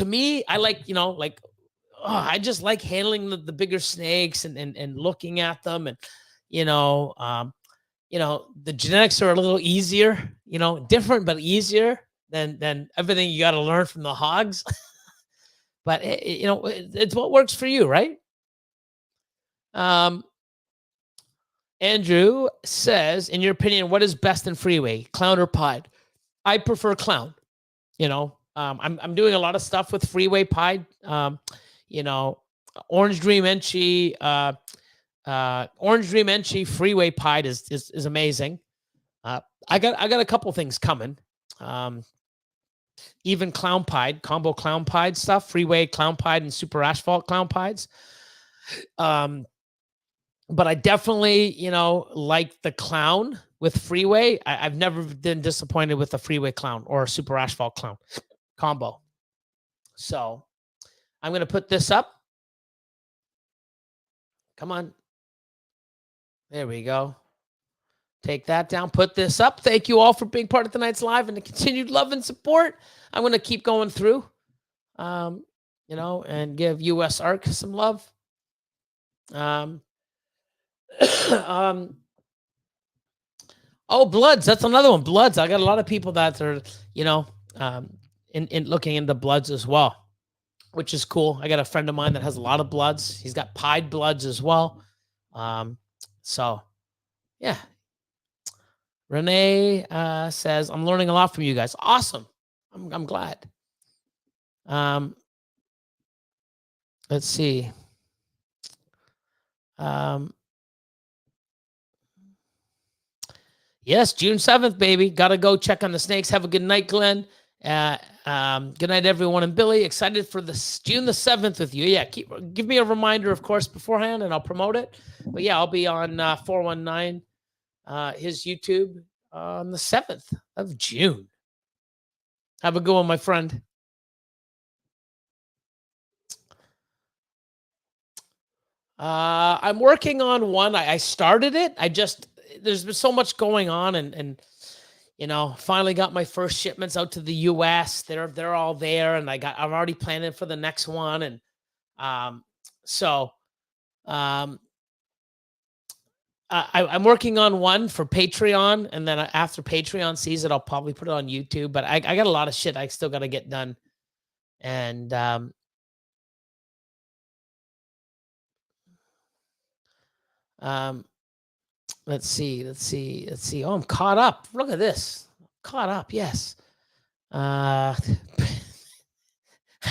me, I like, I just like handling the bigger snakes and looking at them. And, the genetics are a little easier, different, but easier than everything you got to learn from the hogs. But, it's what works for you, right? Andrew says, in your opinion, what is best in freeway, clown or pied? I prefer clown. I'm doing a lot of stuff with freeway pied. Orange Dream Enchi, Orange Dream Enchi freeway pied is amazing. I got a couple things coming. Even clown pied, combo clown pied stuff, freeway clown pied and super asphalt clown pieds. But I definitely, like the clown with freeway. I've never been disappointed with a freeway clown or a super asphalt clown combo. So I'm going to put this up. Come on. There we go. Take that down. Put this up. Thank you all for being part of tonight's live and the continued love and support. I'm going to keep going through, and give US Arc some love. Oh, Bloods. That's another one. Bloods. I got a lot of people that are, in looking into Bloods as well, which is cool. I got a friend of mine that has a lot of Bloods. He's got pied Bloods as well. So yeah. Renee says, I'm learning a lot from you guys. Awesome. I'm glad. Let's see. Yes, June 7th, baby. Got to go check on the snakes. Have a good night, Glenn. Good night, everyone. And Billy, excited for this June the 7th with you. Yeah, give me a reminder, of course, beforehand, and I'll promote it. But yeah, I'll be on 419, his YouTube on the 7th of June. Have a good one, my friend. I'm working on one. I started it. There's been so much going on, and finally got my first shipments out to the US. They're all there, and I'm already planning for the next one. And um so um I'm working on one for Patreon, and then after Patreon sees it, I'll probably put it on YouTube. But I got a lot of shit I still got to get done. And um let's see. Oh, I'm caught up. Look at this. Caught up, yes. Uh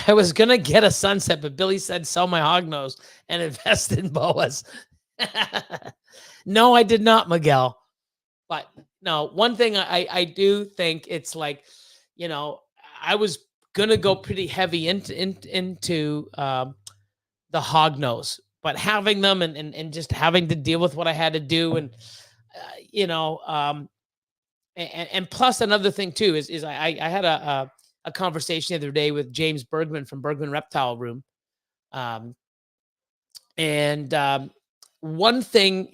I was gonna get a sunset, but Billy said sell my hognose and invest in boas. No, I did not, Miguel. But no, one thing I do think it's like, you know, I was gonna go pretty heavy into the hognose, but having them and just having to deal with what I had to do, and you know, and plus another thing too is I had a conversation the other day with James Bergman from Bergman Reptile Room. Um, and one thing,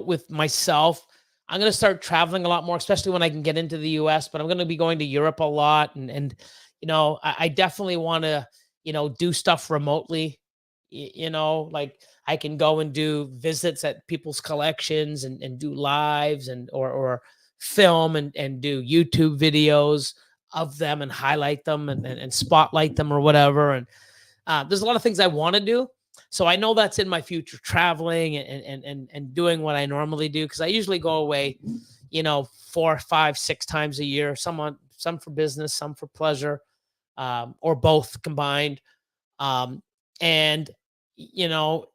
with myself, I'm going to start traveling a lot more, especially when I can get into the US, but I'm going to be going to Europe a lot. And I definitely want to, do stuff remotely. Like I can go and do visits at people's collections and do lives or film and do YouTube videos of them and highlight them and spotlight them or whatever. And there's a lot of things I want to do. So I know that's in my future, traveling and doing what I normally do. Cause I usually go away, 4, 5, 6 times a year, some for business, some for pleasure, or both combined. And, you know,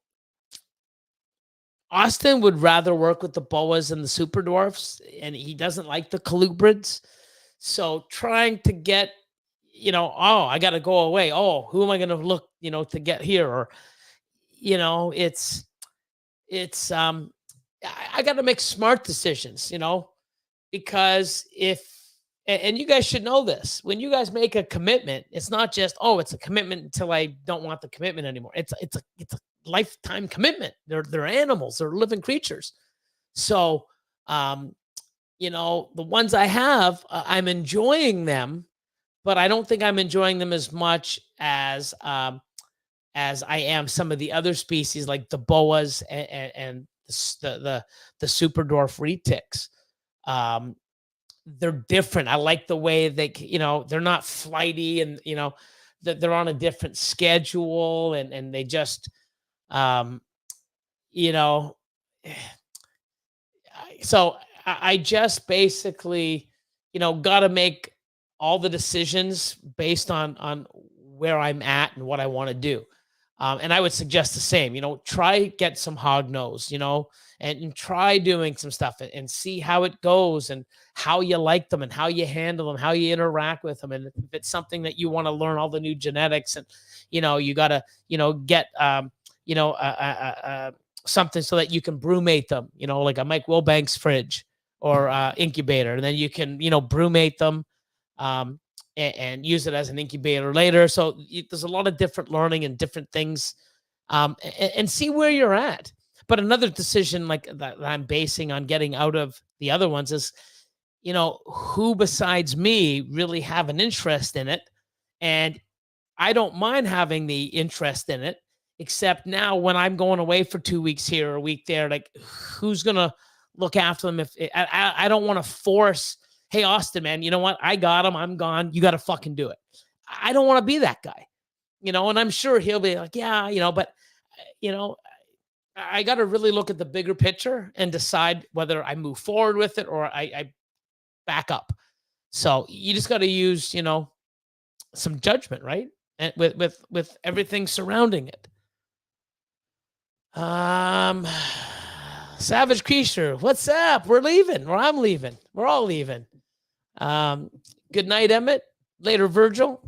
Austin would rather work with the boas and the super dwarfs, and he doesn't like the colubrids. So trying to get, oh, I got to go away. Oh, who am I going to look, to get here? Or, it's I got to make smart decisions, because and you guys should know this, when you guys make a commitment, it's not just, oh, it's a commitment until I don't want the commitment anymore. It's a lifetime commitment. They're animals, they're living creatures. So the ones I have, I'm enjoying them, but I don't think I'm enjoying them as much as I am some of the other species like the boas and the super dwarf retics. Um, they're different. I like the way they're not flighty, and that they're on a different schedule, and they just um, you know so I just basically, got to make all the decisions based on where I'm at and what I want to do. And I would suggest the same, try get some hog nose, and try doing some stuff and see how it goes and how you like them and how you handle them, how you interact with them. And if it's something that you want to learn all the new genetics, and, you got to, get, you know, something so that you can brumate them, like a Mike Wilbanks fridge or incubator. And then you can, brumate them. And use it as an incubator later. So there's a lot of different learning and different things, and see where you're at. But another decision like that I'm basing on getting out of the other ones is, who besides me really have an interest in it. And I don't mind having the interest in it, except now when I'm going away for 2 weeks here or a week there, like who's gonna look after them? If I don't want to force, hey Austin, man, you know what? I got him. I'm gone. You got to fucking do it. I don't want to be that guy, and I'm sure he'll be like, yeah, but you know, I got to really look at the bigger picture and decide whether I move forward with it or I back up. So you just got to use, some judgment, right? And with everything surrounding it. Um, Savage Creature, what's up? We're leaving, or I'm leaving. We're all leaving. Good night, Emmett. Later, Virgil.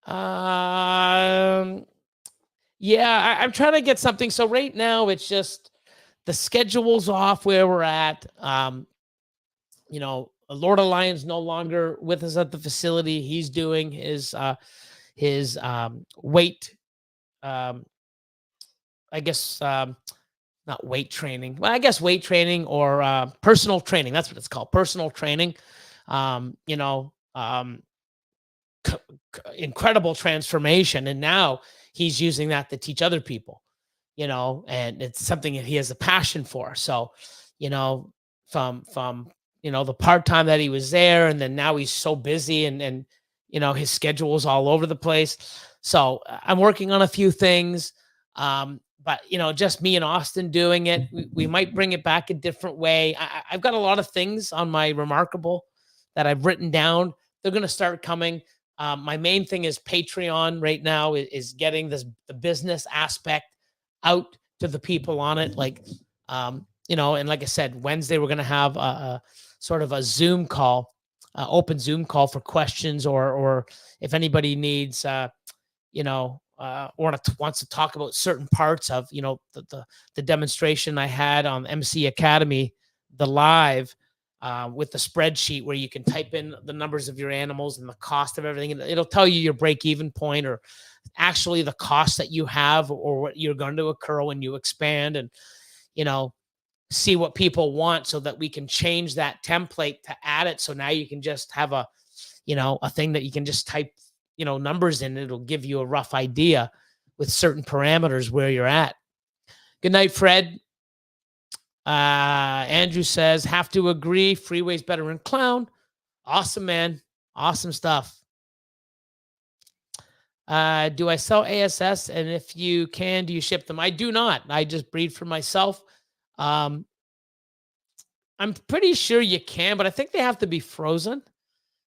Yeah, I'm trying to get something. So right now it's just the schedule's off where we're at. Lord of Lions no longer with us at the facility. He's doing his weight, I guess, not weight training. Well, I guess weight training or personal training. That's what it's called, personal training. Incredible transformation, and now he's using that to teach other people, and it's something that he has a passion for. So, from the part-time that he was there, and then now he's so busy, and his schedule is all over the place. So I'm working on a few things, but just me and Austin doing it. We might bring it back a different way. I've got a lot of things on my Remarkable that I've written down. They're going to start coming. My main thing is Patreon right now is getting the business aspect out to the people on it. And like I said, Wednesday, we're going to have a sort of a Zoom call, open Zoom call for questions, or if anybody needs, wants to talk about certain parts of, the demonstration I had on MC Academy, the live, with the spreadsheet where you can type in the numbers of your animals and the cost of everything. And it'll tell you your break-even point, or actually the cost that you have, or what you're going to occur when you expand, and, see what people want so that we can change that template to add it. So now you can just have a thing that you can just type, numbers in. It'll give you a rough idea with certain parameters where you're at. Good night, Fred. Andrew says, have to agree. Freeway's better than Clown. Awesome, man. Awesome stuff. Do I sell ASS? And if you can, do you ship them? I do not. I just breed for myself. I'm pretty sure you can, but I think they have to be frozen.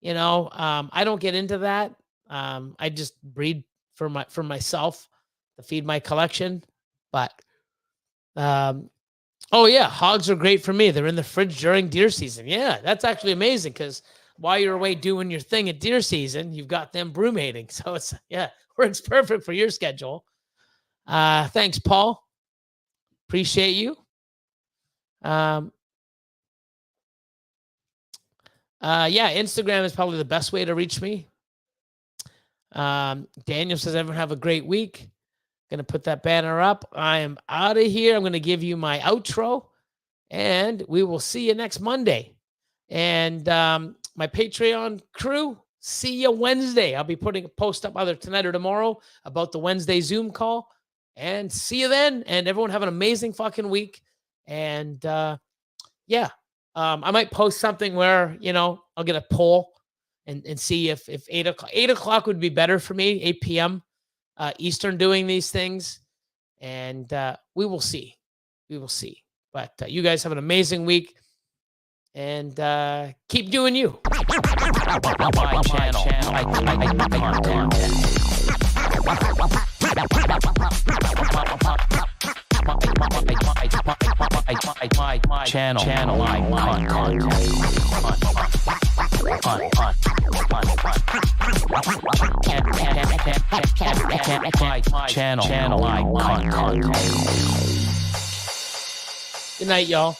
I don't get into that. I just breed for myself to feed my collection. But oh yeah, hogs are great for me. They're in the fridge during deer season. Yeah, that's actually amazing, because while you're away doing your thing at deer season, you've got them brumating. So works perfect for your schedule. Thanks, Paul. Appreciate you. Instagram is probably the best way to reach me. Daniel says, everyone have a great week. Gonna put that banner up. I am out of here. I'm gonna give you my outro, and we will see you next Monday. And my Patreon crew, see you Wednesday. I'll be putting a post up either tonight or tomorrow about the Wednesday Zoom call. And see you then. And everyone have an amazing fucking week. And I might post something where, I'll get a poll and see if 8 o'clock would be better for me, 8 p.m. Eastern, doing these things. And we will see. We will see. But you guys have an amazing week. And keep doing you. My channel. Good night, y'all.